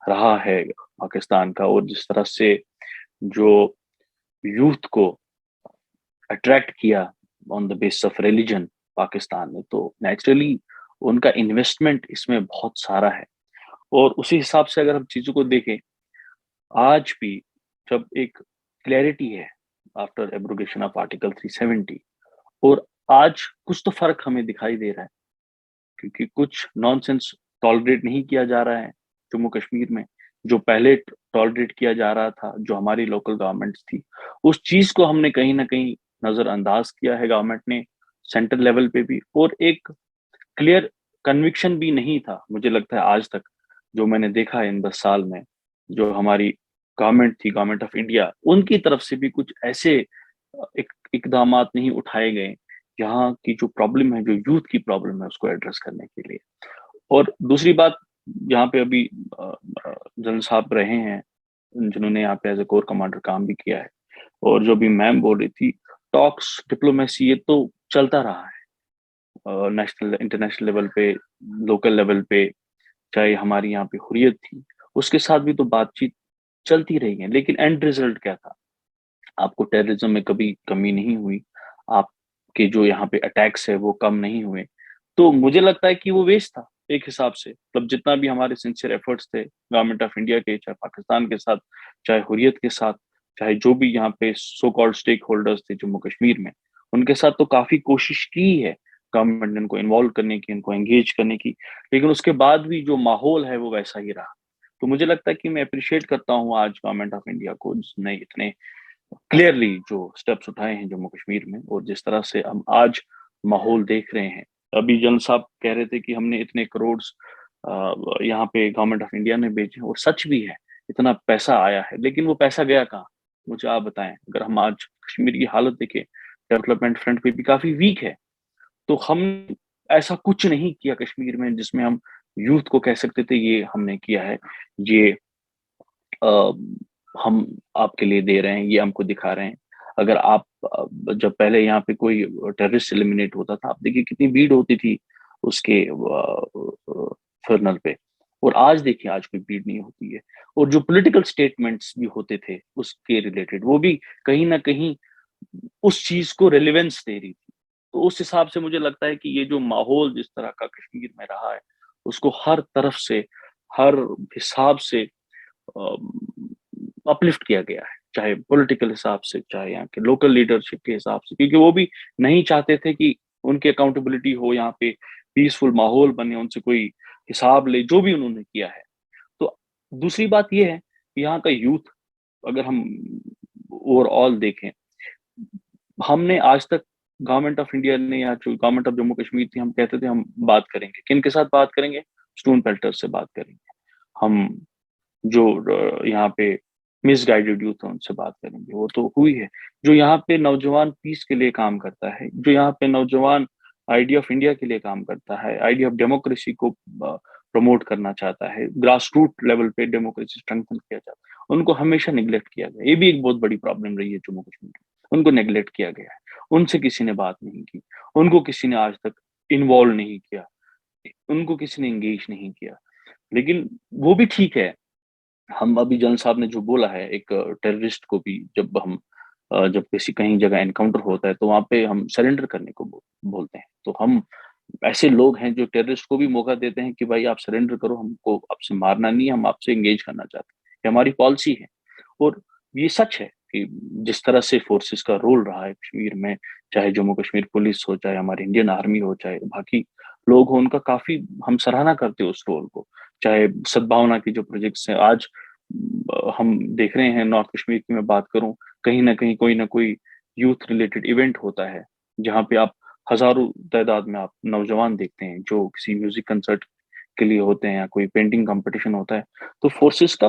रहा है पाकिस्तान का, और जिस तरह से जो यूथ को अट्रैक्ट किया on the basis of religion Pakistan में, तो नेचुरली उनका इन्वेस्टमेंट इसमें बहुत सारा है। और उसी हिसाब से अगर हम चीजों को देखें, आज भी जब एक क्लैरिटी है आफ्टर एब्रोगेशन ऑफ आर्टिकल 370, और आज कुछ तो फर्क हमें दिखाई दे रहा है, क्योंकि कुछ नॉनसेंस टॉलरेट नहीं किया जा रहा है जम्मू कश्मीर में, जो पहले टॉलरेट किया जा रहा था, जो हमारी लोकल गवर्नमेंट्स थी, उस चीज को हमने कहीं ना कहीं नजरअंदाज किया है गवर्नमेंट ने, सेंट्रल लेवल पे भी। और एक क्लियर कन्विक्शन भी नहीं था, मुझे लगता है आज तक जो मैंने देखा है इन 10 साल में, जो हमारी गवर्नमेंट थी, गवर्नमेंट ऑफ इंडिया, उनकी तरफ से भी कुछ ऐसे इकदामात नहीं उठाए गए यहाँ की जो प्रॉब्लम है, जो यूथ की प्रॉब्लम है, उसको एड्रेस करने के लिए। और दूसरी बात, यहाँ पे अभी जनरल साहब रहे हैं जिन्होंने यहाँ पे एज ए कोर कमांडर काम भी किया है, और जो भी मैम बोल रही थी, टॉक्स, डिप्लोमेसी, ये तो चलता रहा है नेशनल इंटरनेशनल लेवल पे, लोकल लेवल पे। चाहे हमारी यहाँ पे हुर्रियत थी, उसके साथ भी तो बातचीत चलती रही है, लेकिन एंड रिजल्ट क्या था? आपको टेररिज्म में कभी कमी नहीं हुई, आपके जो यहाँ पे अटैक्स है वो कम नहीं हुए। तो मुझे लगता है कि वो वेस्ट था एक हिसाब से। मतलब जितना भी हमारे सिंसियर एफर्ट्स थे गवर्नमेंट ऑफ इंडिया के, चाहे पाकिस्तान के साथ, चाहे हुर्रियत के साथ, चाहे जो भी यहाँ पे सो कॉल्ड स्टेक होल्डर्स थे जम्मू कश्मीर में, उनके साथ तो काफी कोशिश की है गवर्नमेंट ने उनको इन्वॉल्व करने की, उनको एंगेज करने की, लेकिन उसके बाद भी जो माहौल है वो वैसा ही रहा। तो मुझे लगता है कि मैं अप्रिशिएट करता हूँ आज गवर्नमेंट ऑफ इंडिया को, जिसने इतने क्लियरली जो स्टेप्स उठाए हैं जम्मू कश्मीर में, और जिस तरह से हम आज माहौल देख रहे हैं। अभी जन साहब कह रहे थे कि हमने इतने करोड़ यहाँ पे गवर्नमेंट ऑफ इंडिया ने भेजे, और सच भी है, इतना पैसा आया है, लेकिन वो पैसा गया कहाँ? मुझे आप बताएं। अगर हम आज कश्मीर की हालत देखें, डेवलपमेंट फ्रंट पे भी काफी वीक है। तो हम ऐसा कुछ नहीं किया कश्मीर में जिसमें हम यूथ को कह सकते थे ये हमने किया है, ये अ, हम आपके लिए दे रहे हैं, ये हमको दिखा रहे हैं। अगर आप जब पहले यहाँ पे कोई टेररिस्ट एलिमिनेट होता था, आप देखिए कितनी भीड़ होती थी उसके फर्नल पे, और आज देखिए आज कोई भीड़ नहीं होती है। और जो पॉलिटिकल स्टेटमेंट्स भी होते थे उसके रिलेटेड, वो भी कहीं ना कहीं उस चीज को रेलिवेंस दे रही थी। तो उस हिसाब से मुझे लगता है कि ये जो माहौल जिस तरह का कश्मीर में रहा है, उसको हर तरफ से, हर हिसाब से अपलिफ्ट किया गया है, चाहे पॉलिटिकल हिसाब से, चाहे यहाँ के लोकल लीडरशिप के हिसाब से, क्योंकि वो भी नहीं चाहते थे कि उनकी अकाउंटेबिलिटी हो, यहाँ पे पीसफुल माहौल बने, उनसे कोई हिसाब ले जो भी उन्होंने किया है। तो दूसरी बात ये है कि यहाँ का यूथ, अगर हम ओवरऑल देखें, हमने आज तक गवर्नमेंट ऑफ इंडिया ने या जो गवर्नमेंट ऑफ जम्मू कश्मीर थी, हम कहते थे हम बात करेंगे, किन के साथ बात करेंगे? स्टोन पेल्टर्स से बात करेंगे हम, जो यहाँ पे मिसगाइडेड यूथ है उनसे बात करेंगे। वो तो हुई है। जो यहाँ पे नौजवान पीस के लिए काम करता है, जो यहाँ पे नौजवान आइडिया ऑफ इंडिया के लिए काम करता है, आइडिया ऑफ डेमोक्रेसी को प्रमोट करना चाहता है, ग्रास रूट लेवल पे डेमोक्रेसी स्ट्रेंथन किया जाता है, उनको हमेशा निगलेक्ट किया गया। ये भी एक बहुत बड़ी प्रॉब्लम रही है जम्मू कश्मीर में, उनको नेग्लेक्ट किया गया है, उनसे किसी ने बात नहीं की, उनको किसी ने आज तक इन्वॉल्व नहीं किया, उनको किसी ने एंगेज नहीं किया। लेकिन वो भी ठीक है। हम अभी जन साहब ने जो बोला है, एक टेररिस्ट को भी जब हम जब किसी कहीं जगह एनकाउंटर होता है तो वहां पे हम सरेंडर करने को बोलते हैं। तो हम ऐसे लोग हैं जो टेररिस्ट को भी मौका देते हैं कि भाई आप सरेंडर करो, हमको आपसे मारना नहीं है, हम आपसे एंगेज करना चाहते हैं, ये हमारी पॉलिसी है। और ये सच है कि जिस तरह से फोर्सेस का रोल रहा है कश्मीर में, चाहे जम्मू कश्मीर पुलिस हो, चाहे हमारी इंडियन आर्मी हो, चाहे बाकी लोग हो, उनका काफी हम सराहना करते हैं उस रोल को। चाहे सद्भावना की जो प्रोजेक्ट्स हैं आज हम देख रहे हैं, नॉर्थ कश्मीर की मैं बात करूं, कहीं ना कहीं कोई ना कोई यूथ रिलेटेड इवेंट होता है जहाँ पे आप हजारों तादाद में आप नौजवान देखते हैं जो किसी म्यूजिक कंसर्ट के लिए होते हैं या कोई पेंटिंग कंपटीशन होता है। तो फोर्सेस का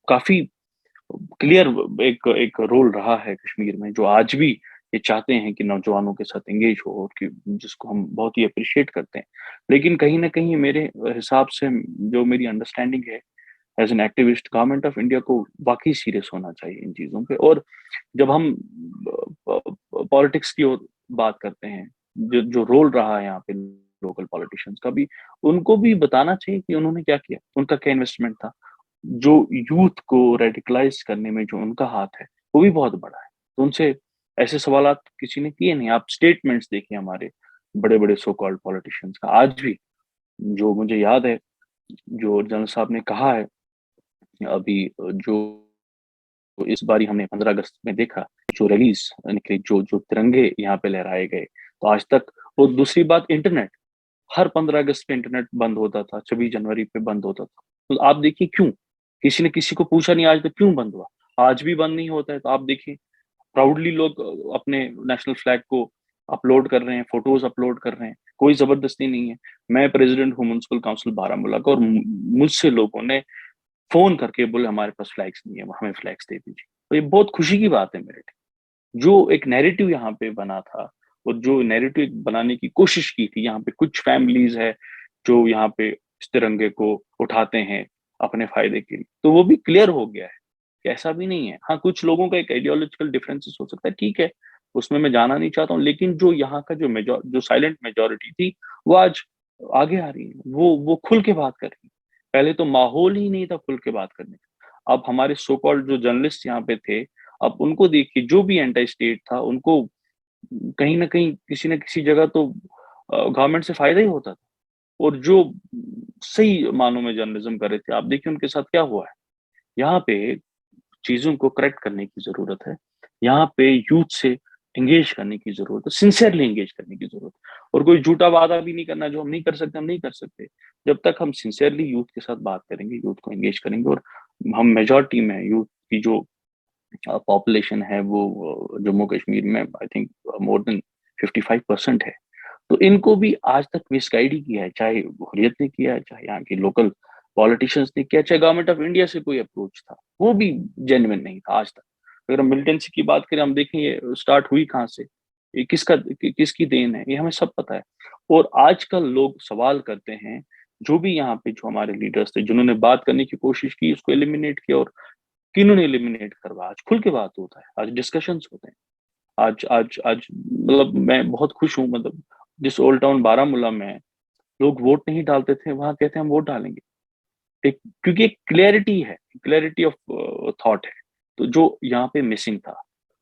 काफी क्लियर एक एक रोल रहा है कश्मीर में, जो आज भी ये चाहते हैं कि नौजवानों के साथ एंगेज हो, और कि जिसको हम बहुत ही अप्रिशिएट करते हैं। लेकिन कहीं ना कहीं मेरे हिसाब से, जो मेरी अंडरस्टैंडिंग है as an activist, government of India को वाकई सीरियस होना चाहिए इन चीजों पे। और जब हम पॉलिटिक्स की ओर बात करते हैं, जो जो रोल रहा है यहाँ पे लोकल पॉलिटिशियंस का भी, उनको भी बताना चाहिए कि उन्होंने क्या किया, उनका क्या इन्वेस्टमेंट था। जो यूथ को रेडिकलाइज करने में जो उनका हाथ है वो भी बहुत बड़ा है। तो उनसे ऐसे सवालात किसी ने किए नहीं। आप स्टेटमेंट्स देखिए हमारे बड़े बड़े सो कॉल्ड पॉलिटिशियंस का, आज भी जो मुझे याद है, जो जनरल साहब ने कहा है अभी, जो इस बारी हमने 15 अगस्त में देखा, जो रैलीज निकली, जो जो तिरंगे यहाँ पे लहराए गए, तो आज तक। और दूसरी बात, इंटरनेट, हर 15 अगस्त पे इंटरनेट बंद होता था, 26 जनवरी पे बंद होता था। तो आप देखिए क्यों, किसी ने किसी को पूछा नहीं आज तक क्यों बंद हुआ, आज भी बंद नहीं होता है। तो आप देखिए प्राउडली लोग अपने नेशनल फ्लैग को अपलोड कर रहे हैं, फोटोज अपलोड कर रहे हैं, कोई जबरदस्ती नहीं है। मैं प्रेसिडेंट हूँ म्युनिसिपल काउंसिल बारामूला का, और मुझसे लोगों ने फोन करके बोले हमारे पास फ्लैग्स नहीं है, हमें फ्लैग्स दे दीजिए। तो ये बहुत खुशी की बात है मेरे लिए। जो एक नैरेटिव यहाँ पे बना था, और जो नैरेटिव बनाने की कोशिश की थी, यहाँ पे कुछ फैमिलीज है जो यहाँ पे इस तिरंगे को उठाते हैं अपने फायदे के लिए, तो वो भी क्लियर हो गया है कि ऐसा भी नहीं है। हाँ, कुछ लोगों का एक आइडियोलॉजिकल डिफरेंसेस हो सकता है, ठीक है, उसमें मैं जाना नहीं चाहता हूँ। लेकिन जो यहाँ का जो साइलेंट मेजोरिटी थी, वो आज आगे आ रही है, वो खुल के बात कर रही है। पहले तो माहौल ही नहीं था खुल के बात करने का। अब हमारे सो कॉल्ड जो जर्नलिस्ट यहाँ पे थे, अब उनको देखिए, जो भी एंटी स्टेट था उनको कहीं ना कहीं किसी न किसी जगह तो गवर्नमेंट से फायदा ही होता था। और जो सही मानों में जर्नलिज्म कर रहे थे, आप देखिए उनके साथ क्या हुआ है। यहाँ पे चीजों को करेक्ट करने की जरूरत है, यहाँ पे यूथ से एंगेज करने की जरूरत है, सिंसियरली एंगेज करने की जरूरत है। और कोई झूठा वादा भी नहीं करना, जो हम नहीं कर सकते हम नहीं कर सकते। जब तक हम सिंसियरली यूथ के साथ बात करेंगे, यूथ को एंगेज करेंगे, और हम मेजोरिटी में यूथ की जो पॉपुलेशन है वो जम्मू कश्मीर में आई थिंक मोर देन 55% है। तो इनको भी आज तक मिसगाइड ही किया है, चाहे हुर्रियत ने किया है, चाहे यहाँ की लोकल पॉलिटिशियंस ने किया, चाहे गवर्नमेंट ऑफ इंडिया से कोई अप्रोच था, वो भी जेन्युइन नहीं था आज तक। अगर हम मिलिटेंसी की बात करें, हम देखें ये स्टार्ट हुई कहाँ से, ये किसकी देन है, ये हमें सब पता है। और आजकल लोग सवाल करते हैं, जो भी यहाँ पे जो हमारे लीडर्स थे जिन्होंने बात करने की कोशिश की, उसको एलिमिनेट किया, और किन्होंने एलिमिनेट करवाया, आज खुल के बात होता है, आज डिस्कशंस होते हैं। आज आज आज मतलब मैं बहुत खुश हूँ, मतलब जिस ओल्ड टाउन बारामूला में लोग वोट नहीं डालते थे, वहां कहते हैं हम वोट डालेंगे। एक, क्योंकि एक क्लैरिटी है, क्लैरिटी ऑफ थॉट है, तो जो यहाँ पे मिसिंग था।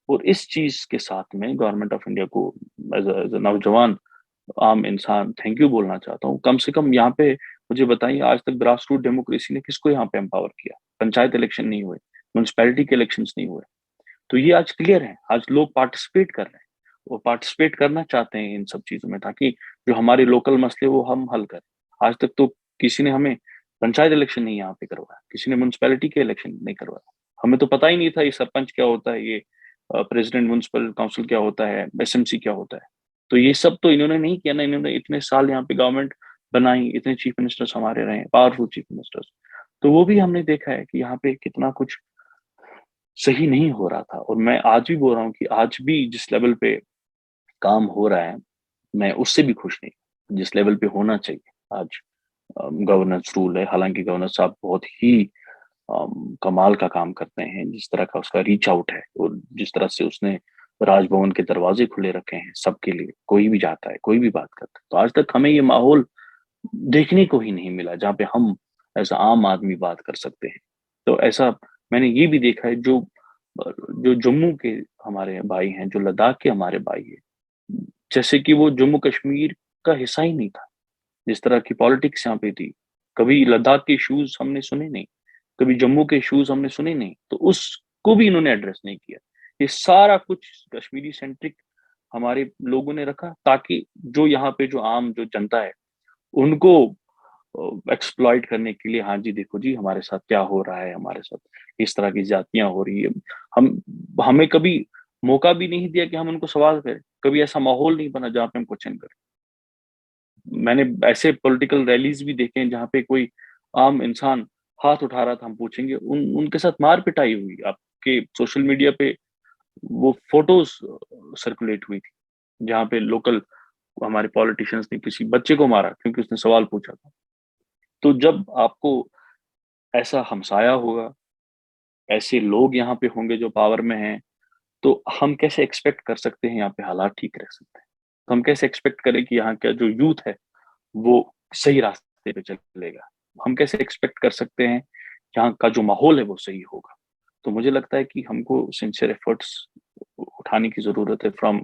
और इस चीज के साथ में गवर्नमेंट ऑफ इंडिया को एज ए नौजवान आम इंसान थैंक यू बोलना चाहता हूँ। कम से कम यहाँ पे मुझे बताइए, आज तक ग्रास रूट डेमोक्रेसी ने किसको यहाँ पे एम्पावर किया? पंचायत इलेक्शन नहीं हुए, म्यूनिसपैलिटी के इलेक्शंस नहीं हुए। तो ये आज क्लियर है, आज लोग पार्टिसिपेट कर रहे हैं, वो पार्टिसिपेट करना चाहते हैं इन सब चीजों में, ताकि जो हमारे लोकल मसले वो हम हल करें। आज तक तो किसी ने हमें पंचायत इलेक्शन नहीं यहाँ पे करवाया, किसी ने म्यूनिसपैलिटी के इलेक्शन नहीं करवाया। हमें तो पता ही नहीं था ये सरपंच क्या होता है, ये प्रेसिडेंट म्यूनिसिपल काउंसिल क्या होता है, एसएमसी क्या होता है। तो ये सब तो इन्होंने नहीं किया ना, इन्होंने इतने साल यहाँ पे गवर्नमेंट बनाई, इतने चीफ मिनिस्टर्स हमारे रहे, पावरफुल चीफ मिनिस्टर्स। तो वो भी हमने देखा है कि यहाँ पे कितना कुछ सही नहीं हो रहा था। और मैं आज भी बोल रहा हूँ कि आज भी जिस लेवल पे काम हो रहा है, मैं उससे भी खुश नहीं जिस लेवल पे होना चाहिए। आज गवर्नेंस रूल है, हालांकि गवर्नर साहब बहुत ही कमाल का काम करते हैं, जिस तरह का उसका रीच आउट है, और जिस तरह से उसने राजभवन के दरवाजे खुले रखे हैं सबके लिए, कोई भी जाता है, कोई भी बात करता है। तो आज तक हमें ये माहौल देखने को ही नहीं मिला जहाँ पे हम ऐसा आम आदमी बात कर सकते हैं। तो ऐसा मैंने ये भी देखा है, जो जो जम्मू के हमारे भाई हैं, जो लद्दाख के हमारे भाई हैं, जैसे कि वो जम्मू कश्मीर का हिस्सा ही नहीं था। जिस तरह की पॉलिटिक्स यहाँ पे थी, कभी लद्दाख के इश्यूज हमने सुने नहीं, कभी जम्मू के इश्यूज हमने सुने नहीं। तो उसको उसको भी इन्होंने एड्रेस नहीं किया। ये सारा कुछ कश्मीरी सेंट्रिक हमारे लोगों ने रखा, ताकि जो यहाँ पे जो आम जो जनता है उनको एक्सप्लॉइट करने के लिए, हाँ जी देखो जी हमारे साथ क्या हो रहा है, हमारे साथ इस तरह की जातियां हो रही है। हम हमें कभी मौका भी नहीं दिया कि हम उनको सवाल करें, कभी ऐसा माहौल नहीं बना जहाँ पे हम क्वेश्चन करें। मैंने ऐसे पॉलिटिकल रैलीज भी देखे हैं जहाँ पे कोई आम इंसान हाथ उठा रहा था, हम पूछेंगे, उनके साथ मार पिटाई हुई। आपके सोशल मीडिया पे वो फोटोज सर्कुलेट हुई थी जहाँ पे लोकल हमारे पॉलिटिशियंस ने किसी बच्चे को मारा क्योंकि उसने सवाल पूछा था। तो जब आपको ऐसा हमसाया होगा, ऐसे लोग यहाँ पे होंगे जो पावर में हैं, तो हम कैसे एक्सपेक्ट कर सकते हैं यहाँ पे हालात ठीक रह सकते हैं? तो हम कैसे एक्सपेक्ट करें कि यहाँ का जो यूथ है वो सही रास्ते पे चलेगा? हम कैसे एक्सपेक्ट कर सकते हैं यहाँ का जो माहौल है वो सही होगा? तो मुझे लगता है कि हमको सिंसियर एफर्ट्स उठाने की जरूरत है फ्रॉम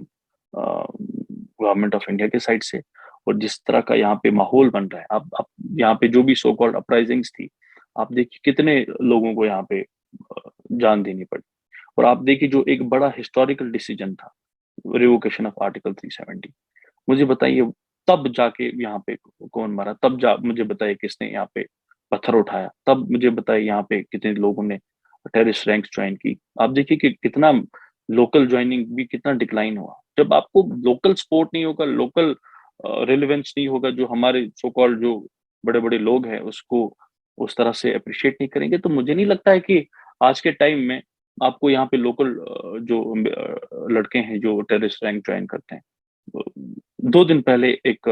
गवर्नमेंट ऑफ इंडिया के साइड से। और जिस तरह का यहाँ पे माहौल बन रहा है, अब यहाँ पे जो भी सो कॉल्ड अपराइजिंग्स थी, आप देखिए कितने लोगों को यहाँ पे जान देनी पड़ी। और आप देखिए जो एक बड़ा हिस्टोरिकल डिसीजन था, रिवोकेशन ऑफ आर्टिकल 370, मुझे बताइए तब जाके यहाँ पे कौन मरा, तब मुझे बताइए किसने यहाँ पे पत्थर उठाया, तब मुझे बताइए यहाँ पे कितने लोगों ने टेररिस्ट रैंक्स ज्वाइन की। आप देखिए कि कितना लोकल ज्वाइनिंग भी कितना डिक्लाइन हुआ। जब आपको लोकल सपोर्ट नहीं होगा, लोकल रिलेवेंस नहीं होगा, जो हमारे सो कॉल्ड जो बड़े बड़े लोग हैं उसको उस तरह से अप्रिशिएट नहीं करेंगे, तो मुझे नहीं लगता है कि आज के टाइम में आपको यहाँ पे लोकल जो लड़के हैं जो टेररिस्ट रैंक ज्वाइन करते हैं। 2 दिन पहले एक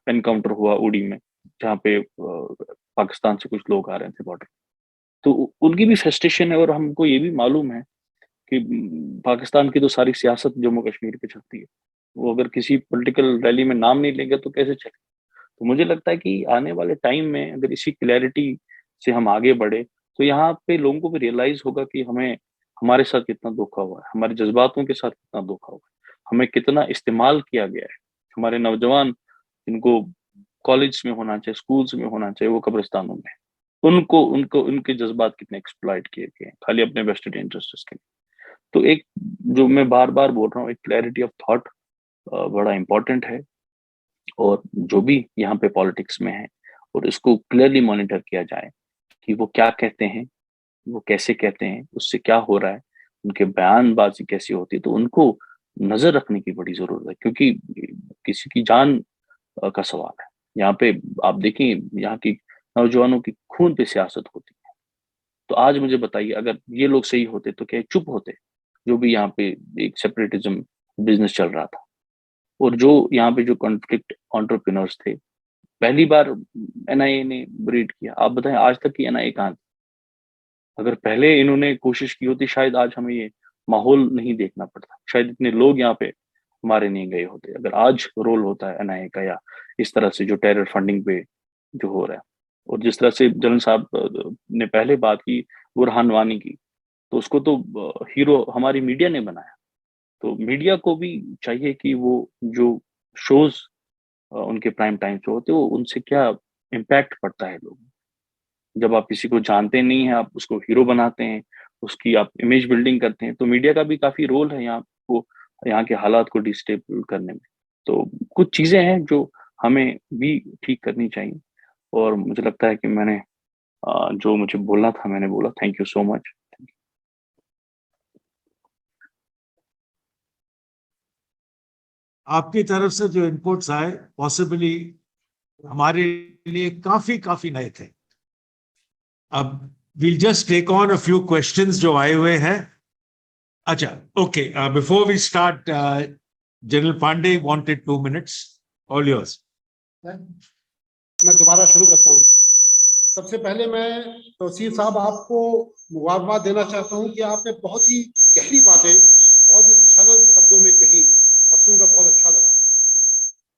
एनकाउंटर हुआ उड़ी में, जहाँ पे पाकिस्तान से कुछ लोग आ रहे थे बॉर्डर, तो उनकी भी फ्रस्ट्रेशन है। और हमको ये भी मालूम है कि पाकिस्तान की तो सारी सियासत जम्मू कश्मीर पे चलती है, वो अगर किसी पॉलिटिकल रैली में नाम नहीं लेंगे तो कैसे चले? तो मुझे लगता है कि आने वाले टाइम में अगर इसी क्लैरिटी से हम आगे बढ़े, तो यहाँ पे लोगों को भी रियलाइज होगा कि हमें हमारे साथ कितना धोखा हुआ है, हमारे जज्बातों के साथ कितना धोखा हुआ है, हमें कितना इस्तेमाल किया गया है। हमारे नौजवान जिनको कॉलेज में होना चाहिए, स्कूल्स में होना चाहिए, वो कब्रिस्तानों में है। उनको उनको उनके जज्बात कितने एक्सप्लॉइट किए गए हैं खाली अपने वेस्टेड इंटरेस्ट के लिए। तो एक, जो मैं बार बार बोल रहा हूँ, एक क्लैरिटी ऑफ थॉट बड़ा इंपॉर्टेंट है। और जो भी यहाँ पे पॉलिटिक्स में है, और इसको क्लियरली मॉनिटर किया जाए कि वो क्या कहते हैं, वो कैसे कहते हैं, उससे क्या हो रहा है, उनके बयानबाजी कैसी होती है, तो उनको नजर रखने की बड़ी जरूरत है, क्योंकि किसी की जान का सवाल है यहाँ पे। आप देखिए यहाँ की नौजवानों की खून पे सियासत होती है। तो आज मुझे बताइए, अगर ये लोग सही होते तो क्या चुप होते? जो भी यहाँ पे एक सेपरेटिज्म बिजनेस चल रहा था, और जो यहाँ पे जो कॉन्फ्लिक्ट एंटरप्रेन्योर्स थे, पहली बार एनआईए ने ब्रीड किया। आप बताएं आज तक की एनआईए कहाँ थी? अगर पहले इन्होंने कोशिश की होती, शायद आज हमें ये माहौल नहीं देखना पड़ता, शायद इतने लोग यहाँ पे मारे नहीं गए होते, अगर आज रोल होता है एनआईए का, या इस तरह से जो टेरर फंडिंग पे जो हो रहा है। और जिस तरह से जनरल साहब ने पहले बात की बुरहान वानी की, तो उसको तो हीरो हमारी मीडिया ने बनाया। तो मीडिया को भी चाहिए कि वो जो शोज उनके प्राइम टाइम शो होते हैं, वो उनसे क्या इम्पैक्ट पड़ता है लोगों। जब आप किसी को जानते नहीं हैं, आप उसको हीरो बनाते हैं, उसकी आप इमेज बिल्डिंग करते हैं, तो मीडिया का भी काफी रोल है यहाँ को, यहाँ के हालात को डिस्टेबल करने में। तो कुछ चीजें हैं जो हमें भी ठीक करनी चाहिए। और मुझे लगता है कि मैंने जो मुझे बोलना था मैंने बोला। Thank you so much. आपकी तरफ से जो इनपुट्स आए पॉसिबली हमारे लिए काफी काफी नए थे। अब we'll just take on a few questions जो आए हुए हैं। अच्छा, okay, before we start, general Pandey wanted 2 minutes, all yours. मैं दोबारा शुरू करता हूँ। सबसे पहले मैं तौसीफ साहब आपको मुबारकबाद देना चाहता हूँ कि आपने बहुत ही गहरी बातें बहुत ही सरल शब्दों में कही और सुनकर बहुत अच्छा लगा।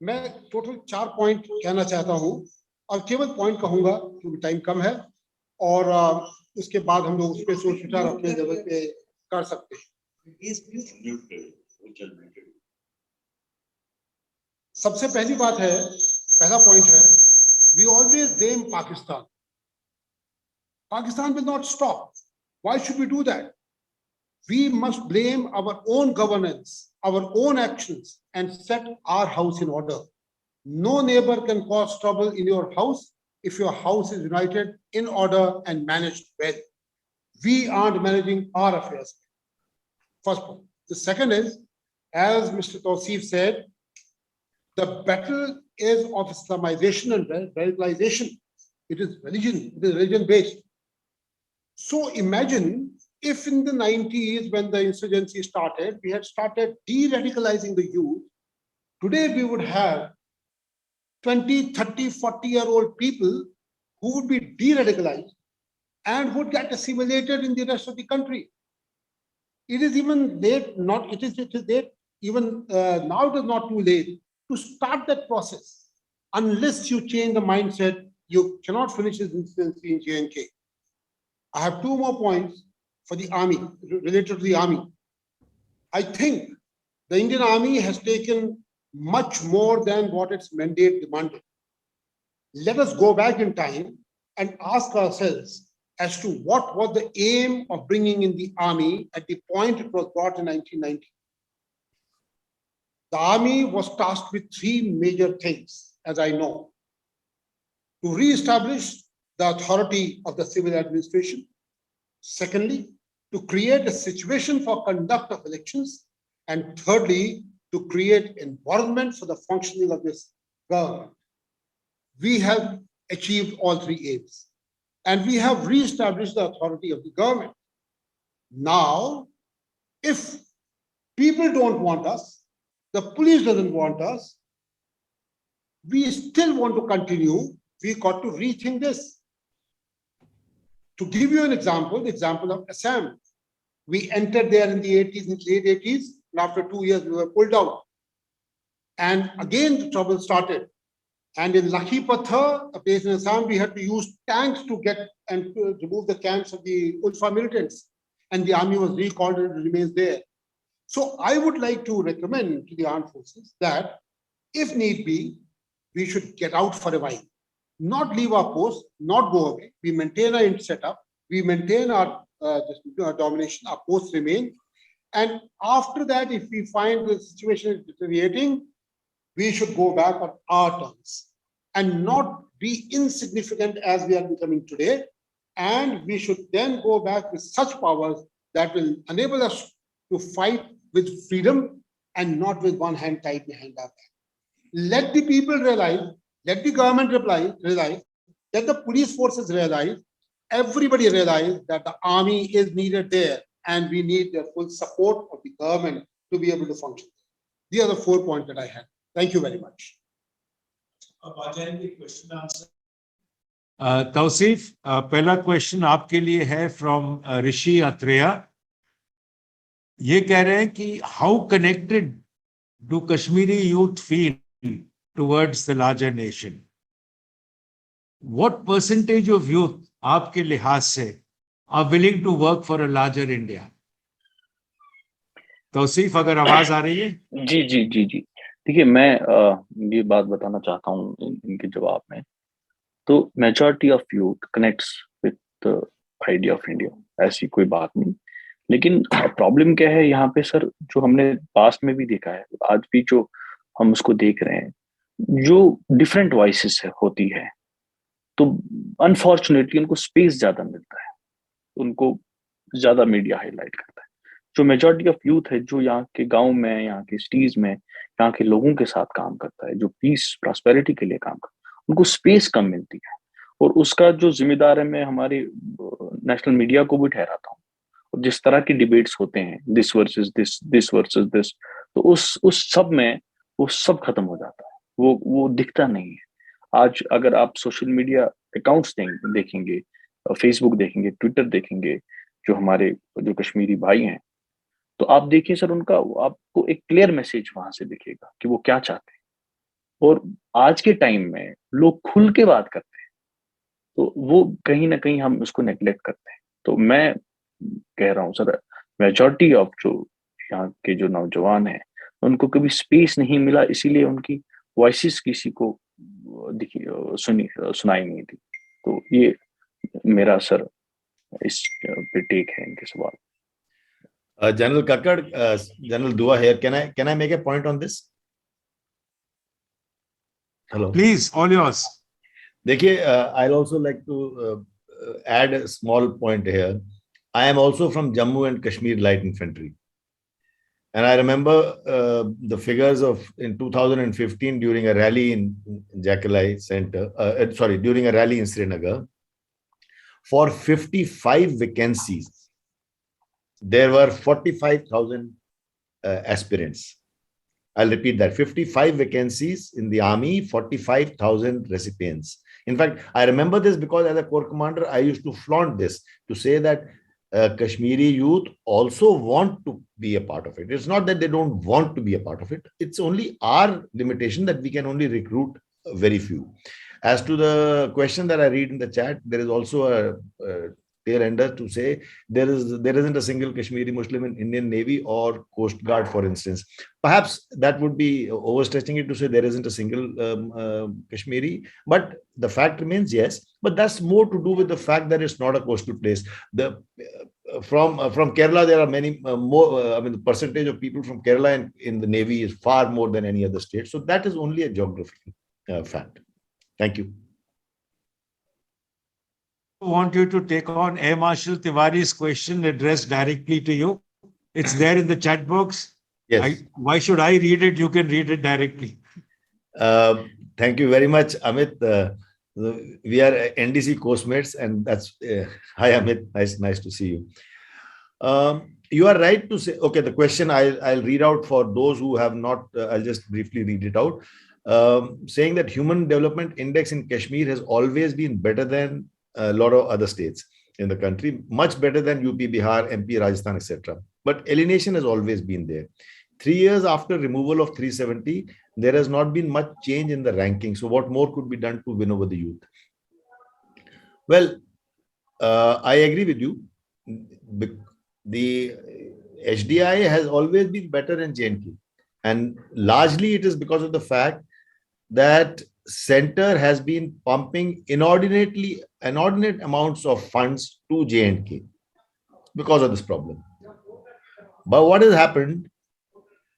मैं टोटल 4 पॉइंट कहना चाहता हूँ और केवल पॉइंट कहूँगा क्योंकि टाइम कम है, और उसके बाद हम लोग उस पर सोच विचार अपने लेवल पे कर सकते हैं। सबसे पहली बात है, पहला पॉइंट है, we always blame Pakistan. Pakistan will not stop. Why should we do that? We must blame our own governance, our own actions, and set our house in order. No neighbor can cause trouble in your house if your house is united, in order, and managed well. We aren't managing our affairs. First point. The second is, as Mr. Touseef said, the battle is of Islamization and radicalization. It is religion based. So imagine if in the 90s, when the insurgency started, we had started de-radicalizing the youth. Today we would have 20, 30, 40-year-old people who would be de-radicalized and would get assimilated in the rest of the country. It is even late, it is late, even now it is not too late to start that process. Unless you change the mindset, you cannot finish this insurgency in J&K. I have two more points for the army, related to the army. I think the Indian Army has taken much more than what its mandate demanded. Let us go back in time and ask ourselves as to what was the aim of bringing in the army at the point it was brought in 1990. The army was tasked with three major things, as I know: to re-establish the authority of the civil administration. Secondly, to create a situation for conduct of elections. And thirdly, to create environment for the functioning of this government. We have achieved all three aims, and we have re-established the authority of the government. Now, if people don't want us, the police doesn't want us, we still want to continue, we got to rethink this. To give you an example, the example of Assam. We entered there in the 80s, in the late 80s, and after 2 years we were pulled out. And again the trouble started. And in Lakhipatha, a place in Assam, we had to use tanks to get and to remove the camps of the Ulfa militants. And the army was recalled and it remains there. So I would like to recommend to the armed forces that if need be, we should get out for a while. Not leave our post, not go away. We maintain our setup, we maintain our domination, our posts remain. And after that, if we find the situation is deteriorating, we should go back on our terms and not be insignificant as we are becoming today. And we should then go back with such powers that will enable us to fight with freedom and not with one hand tied behind our back. Let the people realize, let the government realize, let the police forces realize, everybody realize that the army is needed there and we need the full support of the government to be able to function. These are the 4 points that I had. Thank you very much. Touseef, पहला question आपके लिए है from ऋषि अत्रेया. ये कह रहे हैं कि how connected do Kashmiri youth feel towards the larger nation? What percentage of youth आपके लिहाज से are willing to work for a larger India? Tausif, अगर आवाज आ रही है? जी जी जी जी देखिए, मैं ये बात बताना चाहता हूँ इनके जवाब में. तो majority of youth connects with the idea of India, ऐसी कोई बात नहीं. लेकिन प्रॉब्लम क्या है यहाँ पे सर, जो हमने पास्ट में भी देखा है, आज भी जो हम उसको देख रहे हैं, जो डिफरेंट वॉइसेस होती है, तो अनफॉर्चुनेटली उनको स्पेस ज्यादा मिलता है, उनको ज्यादा मीडिया हाईलाइट करता है. जो मेजॉरिटी ऑफ यूथ है, जो यहाँ के गांव में, यहाँ के सिटीज में, यहाँ के लोगों के साथ काम करता है, जो पीस प्रॉस्पेरिटी के लिए काम करता है, उनको स्पेस कम मिलती है. और उसका जो जिम्मेदार है, मैं हमारे नेशनल मीडिया को भी ठहराता हूँ. और जिस तरह की डिबेट्स होते हैं, दिस वर्सेस दिस, तो उस सब में वो सब खत्म हो जाता है, वो दिखता नहीं है. आज अगर आप सोशल मीडिया अकाउंट्स देखेंगे, फेसबुक देखेंगे, ट्विटर देखेंगे, जो कश्मीरी भाई हैं, तो आप देखिए सर, उनका आपको एक क्लियर मैसेज वहां से दिखेगा कि वो क्या चाहते हैं. और आज के टाइम में लोग खुल के बात करते हैं, तो वो कहीं ना कहीं हम उसको नेग्लेक्ट करते हैं. तो मैं कह रहा हूँ सर, मेजॉरिटी ऑफ जो यहाँ के जो नौजवान हैं, उनको कभी स्पेस नहीं मिला, इसीलिए उनकी वॉइसेस किसी को सुनाई नहीं दी. तो ये मेरा सर इस पे टेक है इनके सवाल. General Kakar, General Dua here. Can I make a point on this? Hello. Please, all yours. देखिए, I'll also like to add a small point here. I am also from Jammu and Kashmir Light Infantry. And I remember the figures of in 2015 during a rally in Jakalai Center, during a rally in Srinagar, for 55 vacancies, there were 45,000 aspirants. I'll repeat that, 55 vacancies in the army, 45,000 recipients. In fact, I remember this because as a corps commander, I used to flaunt this to say that Kashmiri youth also want to be a part of it. It's not that they don't want to be a part of it. It's only our limitation that we can only recruit very few. As to the question that I read in the chat, there is also a tail ender to say there isn't a single Kashmiri Muslim in Indian Navy or Coast Guard, for instance. Perhaps that would be overstretching it to say there isn't a single Kashmiri, but the fact remains, yes. But that's more to do with the fact that it's not a coastal place. From Kerala, there are many more. I mean, the percentage of people from Kerala in the Navy is far more than any other state. So that is only a geographical fact. Thank you. I want you to take on Air Marshal Tiwari's question addressed directly to you. It's there in the chat box. Yes. Why should I read it? You can read it directly. Thank you very much, Amit. We are NDC Coastmates, and that's hi, Amit. Nice to see you. You are right to say. Okay, the question I'll read out for those who have not. I'll just briefly read it out. Saying that Human Development Index in Kashmir has always been better than a lot of other states in the country, much better than UP, Bihar, MP, Rajasthan, etc. But alienation has always been there. 3 years after removal of 370, there has not been much change in the ranking. So what more could be done to win over the youth? Well, I agree with you. The HDI has always been better in JNK. And largely it is because of the fact that center has been pumping inordinate amounts of funds to J&K because of this problem. But what has happened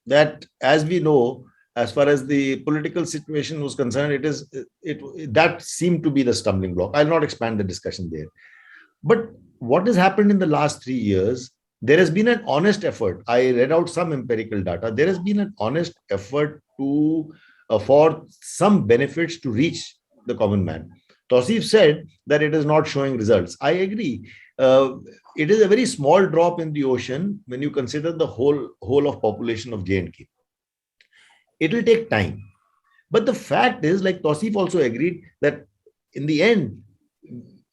that, as we know, as far as the political situation was concerned, that seemed to be the stumbling block. I'll not expand the discussion there. But what has happened in the last 3 years, there has been an honest effort. I read out some empirical data. There has been an honest effort to for some benefits to reach the common man. Touseef said that it is not showing results. I agree. It is a very small drop in the ocean when you consider the whole of population of J&K. It will take time. But the fact is, like Touseef also agreed, that in the end,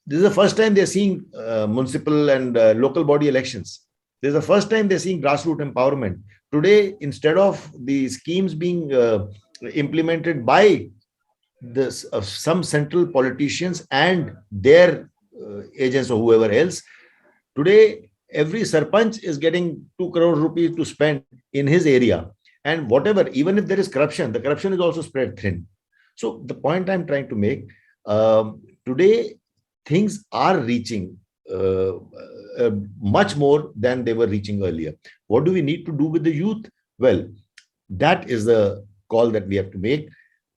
this is the first time they're seeing municipal and local body elections. This is the first time they're seeing grassroots empowerment. Today, instead of the schemes being implemented by some central politicians and their agents or whoever else, today every sarpanch is getting 2 crore rupees to spend in his area. And whatever, even if there is corruption, the corruption is also spread thin. So the point I'm trying to make, today, things are reaching much more than they were reaching earlier. What do we need to do with the youth? Well, that is the call that we have to make.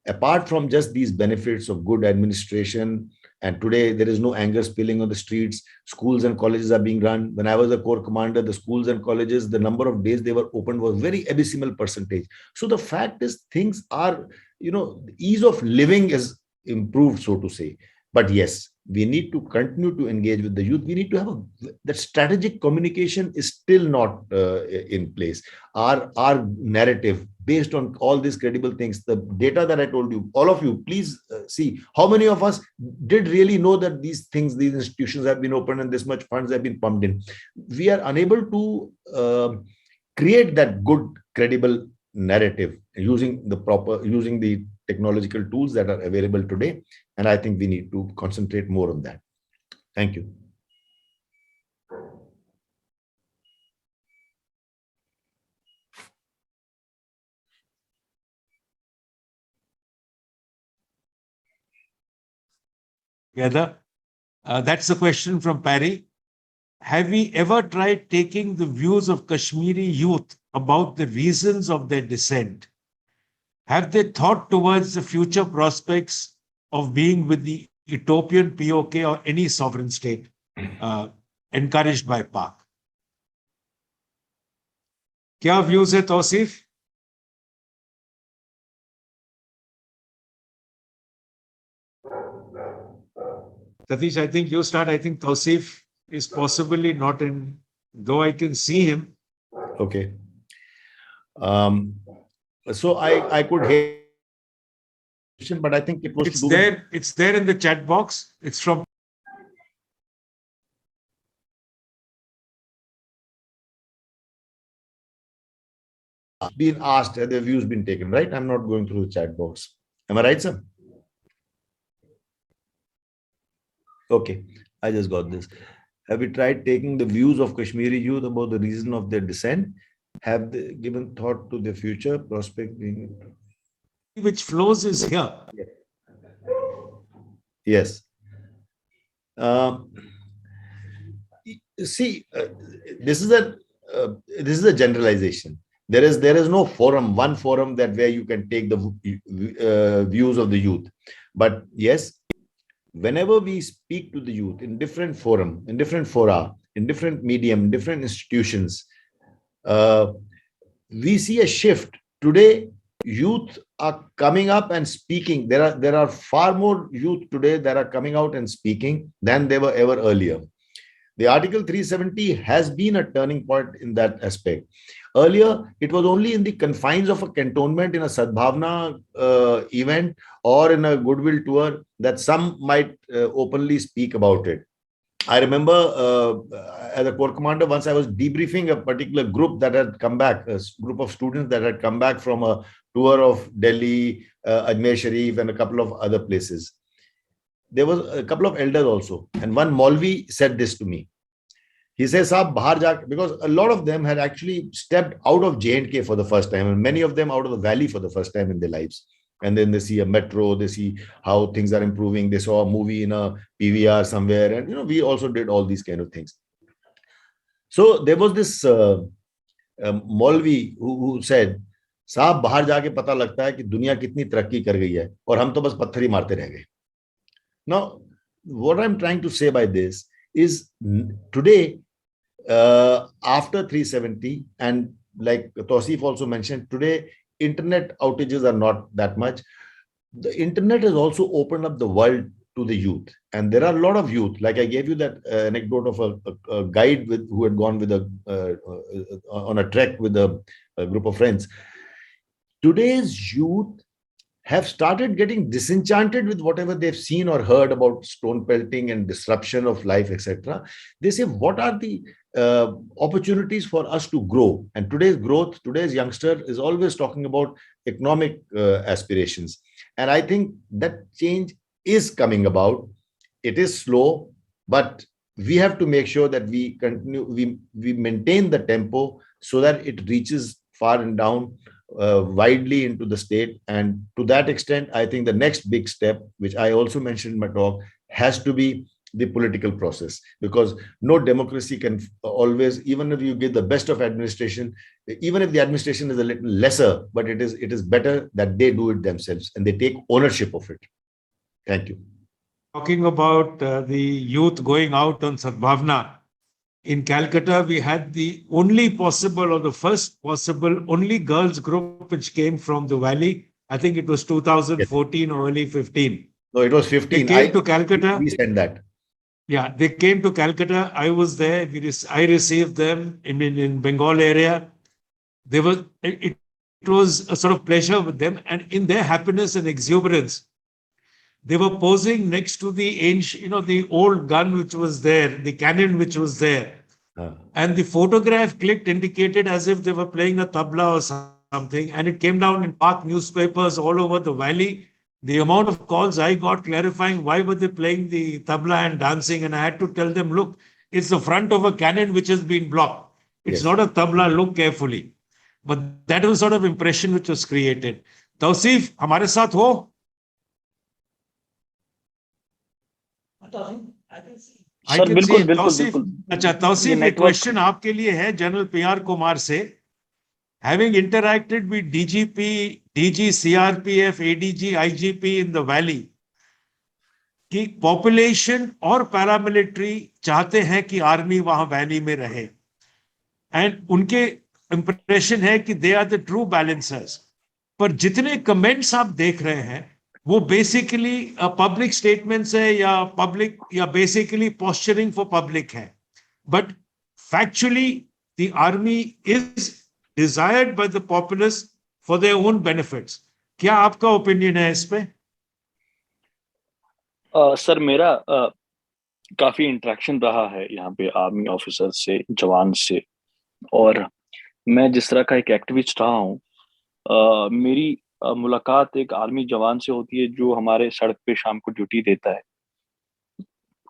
Apart from just these benefits of good administration, and today there is no anger spilling on the streets, schools and colleges are being run. When I was a corps commander, the schools and colleges, the number of days they were opened was very abysmal percentage. So the fact is, things are, the ease of living is improved, so to say. But yes, we need to continue to engage with the youth. We need to have that strategic communication is still not in place. Our narrative based on all these credible things, the data that I told you, all of you, please see how many of us did really know that these things, these institutions have been opened and this much funds have been pumped in. We are unable to create that good, credible narrative using the technological tools that are available today. And I think we need to concentrate more on that. Thank you. Together. That's the question from Parry. have we ever tried taking the views of Kashmiri youth about the reasons of their dissent? Have they thought towards the future prospects of being with the Ethiopian POK or any sovereign state encouraged by Pak? क्या views है Tausif? Satish, I think you start. I think Touseef is possibly not in, though I can see him. Okay. So I could hear, but I think it was It's there. It's there in the chat box. It's from. Been asked, have their views been taken, right? I'm not going through the chat box. Am I right, sir? Okay, I just got this. Have we tried taking the views of Kashmiri youth about the reason of their dissent? Have they given thought to their future prospect being... Which flows is here. Yes. See, this is a generalization. There is no forum, one forum that where you can take the views of the youth. But yes, whenever we speak to the youth in different forum, in different fora, in different medium, different institutions, we see a shift. Today, youth are coming up and speaking. There are far more youth today that are coming out and speaking than they were ever earlier. The Article 370 has been a turning point in that aspect. Earlier, it was only in the confines of a cantonment in a Sadbhavna event or in a goodwill tour that some might openly speak about it. I remember as a corps commander, once I was debriefing a particular group that had come back, a group of students that had come back from a tour of Delhi, Ajmer Sharif, and a couple of other places. There was a couple of elders also, and one Maulvi said this to me. He says, "Saab, bahar ja," because a lot of them had actually stepped out of J&K for the first time, and many of them out of the valley for the first time in their lives. And then they see a metro, they see how things are improving. They saw a movie in a PVR somewhere, and we also did all these kind of things. So there was this Maulvi who said, "साहब बाहर जाके पता लगता है कि दुनिया कितनी तरक्की कर गई है और हम तो बस पत्थर ही मारते रह गए." Now, what I'm trying to say by this is today, after 370, and like Touseef also mentioned, today internet outages are not that much. The internet has also opened up the world to the youth, and there are a lot of youth. Like I gave you that anecdote of a guide who had gone with on a trek with a group of friends. Today's youth have started getting disenchanted with whatever they've seen or heard about stone pelting and disruption of life, etc. They say, what are the opportunities for us to grow? And today's growth, today's youngster is always talking about economic aspirations. And I think that change is coming about. It is slow, but we have to make sure that we continue, we maintain the tempo so that it reaches far and down widely into the state. And to that extent, I think the next big step, which I also mentioned in my talk, has to be the political process, because no democracy can always, even if you give the best of administration, even if the administration is a little lesser, but it is better that they do it themselves and they take ownership of it. Thank you. Talking about the youth going out on Sadbhavna, in Calcutta, we had the only possible, or the first possible, only girls group which came from the valley. I think it was 2014 or early 15. No, it was 15. They came to Calcutta. We sent that. Yeah, they came to Calcutta. I was there. I received them in Bengal area. It was a sort of pleasure with them, and in their happiness and exuberance, they were posing next to the ancient, the old gun which was there, the cannon which was there. And the photograph clicked indicated as if they were playing a tabla or something. And it came down in Pak newspapers all over the valley. The amount of calls I got clarifying why were they playing the tabla and dancing. And I had to tell them, look, it's the front of a cannon which has been blocked. It's not a tabla, look carefully. But that was sort of impression which was created. Touseef, hamare saath ho? I can see. I sir can बिल्कुल see बिल्कुल तौसीफ, बिल्कुल अच्छा ये तौसीफ, एक network. Question आपके लिए है general PR Kumar से. Having interacted with DGP, DG, CRPF, ADG, IGP in the valley, कि पॉपुलेशन और पैरामिलिट्री चाहते हैं कि आर्मी वहां वैली में रहे, एंड उनके इंप्रेशन है कि they are the true balancers. पर जितने कमेंट्स आप देख रहे हैं वो बेसिकली पब्लिक स्टेटमेंट्स है या पब्लिक या बेसिकली पोस्चरिंग फॉर पब्लिक है. But factually the army is desired by the populace for their own benefits. क्या आपका ओपिनियन है इस पे? सर मेरा काफी इंटरेक्शन रहा है यहाँ पे आर्मी ऑफिसर से, जवान से, और मैं जिस तरह का एक एक्टिविस्ट रहा हूँ, मेरी मुलाकात एक आर्मी जवान से होती है जो हमारे सड़क पे शाम को ड्यूटी देता है,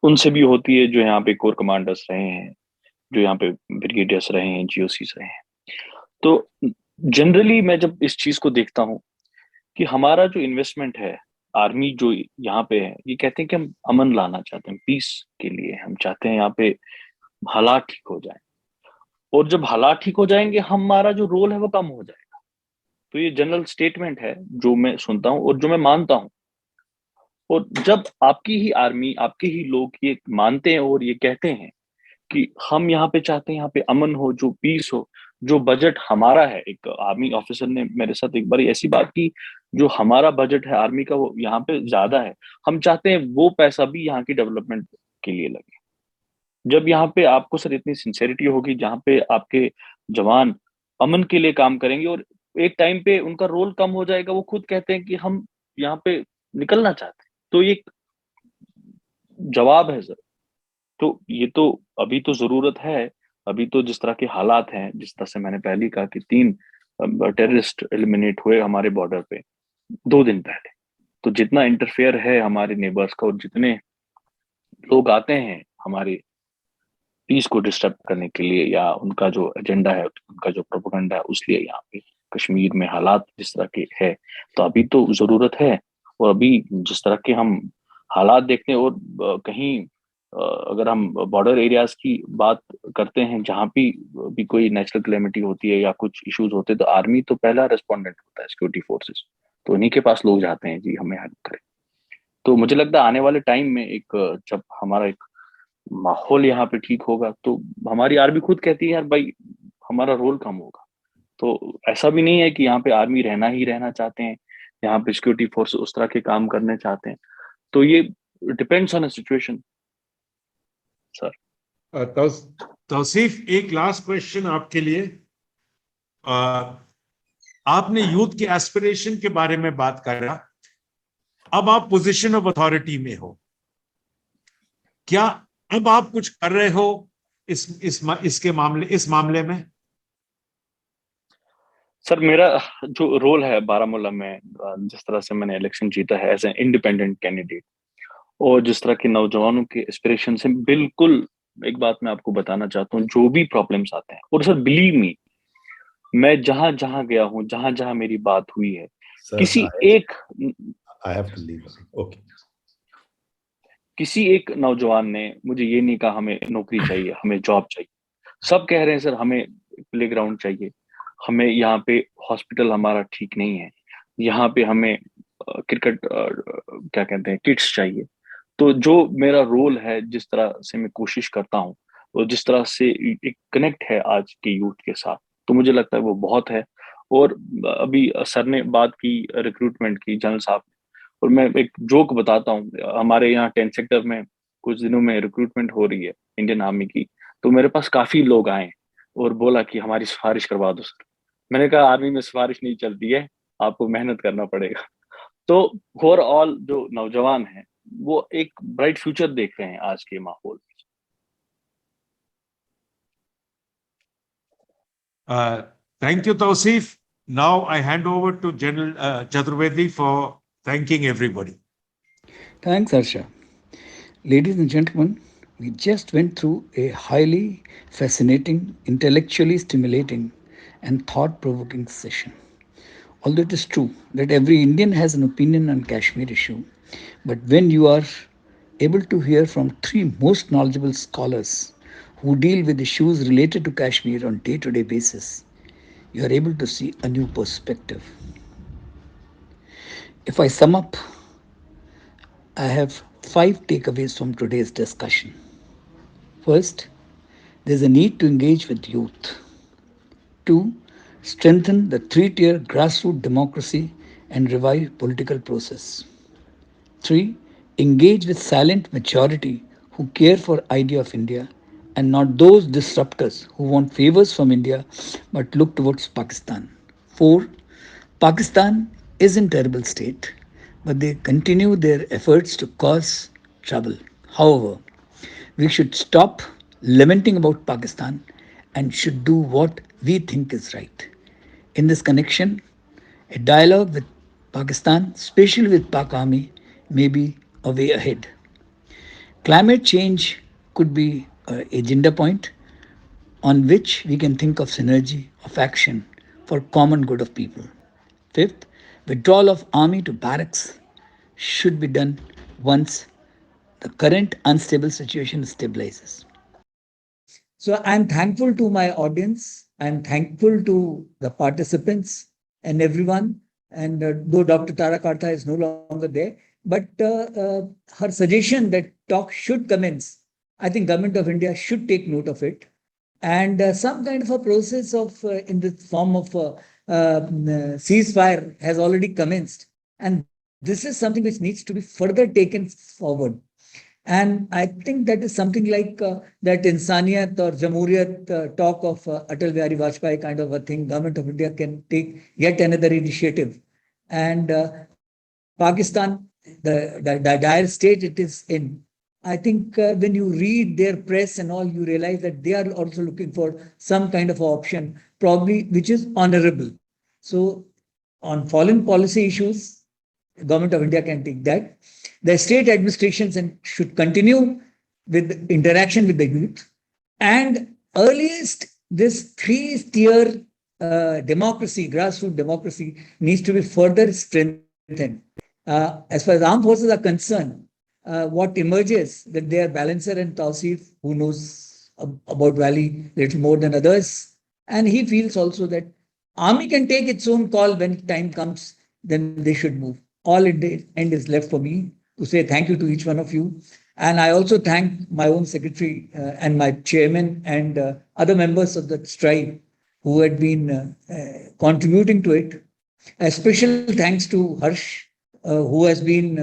उनसे भी होती है जो यहाँ पे कोर कमांडर्स रहे हैं, जो यहाँ पे ब्रिगेडियर्स रहे हैं, GOCs रहे हैं. तो जनरली मैं जब इस चीज को देखता हूँ कि हमारा जो इन्वेस्टमेंट है, आर्मी जो यहाँ पे है, ये कहते हैं कि हम अमन लाना चाहते हैं, पीस के लिए हम चाहते हैं यहाँ पे हालात ठीक हो जाए, और जब हालात ठीक हो जाएंगे हमारा जो रोल है वो कम हो जाएगा. तो ये जनरल स्टेटमेंट है जो मैं सुनता हूँ और जो मैं मानता हूँ. और जब आपकी ही आर्मी, आपके ही लोग ये मानते हैं और ये कहते हैं कि हम यहाँ पे चाहते हैं यहाँ पे अमन हो, जो पीस हो, जो बजट हमारा है, एक आर्मी ऑफिसर ने मेरे साथ एक बार ऐसी बात की, जो हमारा बजट है आर्मी का वो यहाँ पे ज्यादा है, हम चाहते हैं वो पैसा भी यहाँ की डेवलपमेंट के लिए लगे. जब यहाँ पे आपको सर इतनी सिंसेरिटी होगी, जहाँ पे आपके जवान अमन के लिए काम करेंगे और एक टाइम पे उनका रोल कम हो जाएगा, वो खुद कहते हैं कि हम यहाँ पे निकलना चाहते हैं, तो ये जवाब है सर. तो ये तो अभी तो जरूरत है, अभी तो जिस तरह के हालात हैं, जिस तरह से मैंने पहले कहा कि 3 टेररिस्ट एलिमिनेट हुए हमारे बॉर्डर पे 2 दिन पहले, तो जितना इंटरफेयर है हमारे नेबर्स का और जितने लोग आते हैं हमारे पीस को डिस्टर्ब करने के लिए या उनका जो एजेंडा है, उनका जो प्रोपेगेंडा है, उसलिए यहाँ पे कश्मीर में हालात जिस तरह के है, तो अभी तो जरूरत है. और अभी जिस तरह के हम हालात देखते हैं, और कहीं अगर हम बॉर्डर एरियाज की बात करते हैं जहाँ भी कोई नेचुरल क्लेमिटी होती है या कुछ इश्यूज होते हैं, तो आर्मी तो पहला रेस्पोंडेंट होता है, सिक्योरिटी फोर्सेस, तो उन्हीं के पास लोग जाते हैं जी हमें हेल्प करें. तो मुझे लगता है आने वाले टाइम में एक जब हमारा एक माहौल यहाँ पे ठीक होगा, तो हमारी आर्मी खुद कहती है यार भाई हमारा रोल कम होगा. तो ऐसा भी नहीं है कि यहाँ पे आर्मी रहना ही रहना चाहते हैं, यहाँ पे सिक्योरिटी फोर्स उस तरह के काम करने चाहते हैं. तो ये depends on a situation sir. Tauseef, एक लास्ट क्वेश्चन आपके लिए. आपने यूथ के एस्पिरेशन के बारे में बात करा, अब आप पोजीशन ऑफ अथॉरिटी में हो, क्या अब आप कुछ कर रहे हो इस मामले में? सर मेरा जो रोल है बारामूला में, जिस तरह से मैंने इलेक्शन जीता है एज ए इंडिपेंडेंट कैंडिडेट, और जिस तरह के नौजवानों के एस्पिरेशन से, बिल्कुल एक बात मैं आपको बताना चाहता हूँ, जो भी प्रॉब्लम्स आते हैं, और सर बिलीव मी, मैं जहां जहां गया हूँ, जहां जहां मेरी बात हुई है, किसी एक I have to leave. Okay. किसी एक नौजवान ने मुझे ये नहीं कहा हमें नौकरी चाहिए, हमें जॉब चाहिए. सब कह रहे हैं सर हमें प्लेग्राउंड चाहिए, हमें यहाँ पे हॉस्पिटल हमारा ठीक नहीं है, यहाँ पे हमें क्रिकेट क्या कहते हैं किट्स चाहिए. तो जो मेरा रोल है, जिस तरह से मैं कोशिश करता हूँ और जिस तरह से एक कनेक्ट है आज के यूथ के साथ, तो मुझे लगता है वो बहुत है. और अभी सर ने बात की रिक्रूटमेंट की, जनरल साहब, और मैं एक जोक बताता हूँ, हमारे यहाँ 10 सेक्टर में कुछ दिनों में रिक्रूटमेंट हो रही है इंडियन आर्मी की, तो मेरे पास काफी लोग आए और बोला कि हमारी सिफारिश करवा दो सर. मैंने कहा आर्मी में सिफारिश नहीं चलती है, आपको मेहनत करना पड़ेगा. तो ओवरऑल जो नौजवान हैं वो एक ब्राइट फ्यूचर देख रहे हैं आज के माहौल में. Thank you, Tausif. Now I hand over to General Chaturvedi for thanking everybody. Thanks, Harsha. Ladies and gentlemen, we just went through a highly fascinating, intellectually stimulating, and thought provoking session. Although it is true that every Indian has an opinion on Kashmir issue, but when you are able to hear from three most knowledgeable scholars who deal with issues related to Kashmir on day-to-day basis, you are able to see a new perspective. If I sum up, I have 5 takeaways from today's discussion. First, there is a need to engage with youth. 2. Strengthen the three-tier grassroots democracy and revive political process. 3. Engage with silent majority who care for idea of India and not those disruptors who want favors from India but look towards Pakistan. 4. Pakistan is in terrible state, but they continue their efforts to cause trouble. However, we should stop lamenting about Pakistan and should do what we think is right. In this connection, a dialogue with Pakistan, especially with Pak Army, may be a way ahead. Climate change could be an agenda point on which we can think of synergy of action for common good of people. Fifth, withdrawal of army to barracks should be done once the current unstable situation stabilizes. So I'm thankful to my audience. I'm thankful to the participants and everyone. And though Dr. Tara Kartha is no longer there, but her suggestion that talk should commence, I think Government of India should take note of it. And some kind of a process of in the form of ceasefire has already commenced. And this is something which needs to be further taken forward. And I think that is something like that Insaniyat or Jamhuriyat talk of Atal Bihari Vajpayee kind of a thing. Government of India can take yet another initiative. And Pakistan, the dire state it is in, I think when you read their press and all, you realize that they are also looking for some kind of option, probably which is honorable. So on foreign policy issues, Government of India can take that. The state administrations should continue with interaction with the youth. And earliest, this three-tier democracy, grassroots democracy, needs to be further strengthened. As far as armed forces are concerned, what emerges that they are Balancer and Touseef, who knows about Valley little more than others. And he feels also that army can take its own call when time comes, then they should move. All at the end is left for me to say thank you to each one of you. And I also thank my own secretary and my chairman and other members of the strive who had been contributing to it. A special thanks to Harsh, who has been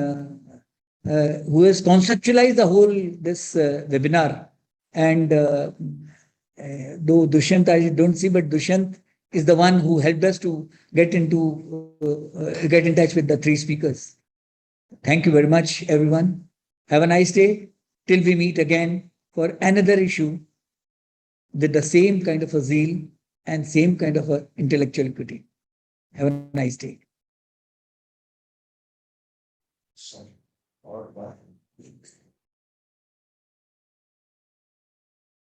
who has conceptualized the whole this webinar. And though Dushyant I don't see, but Dushyant is the one who helped us to get in touch with the three speakers. Thank you very much, everyone. Have a nice day till we meet again for another issue with the same kind of a zeal and same kind of a intellectual equity. Have a nice day. Sorry. Or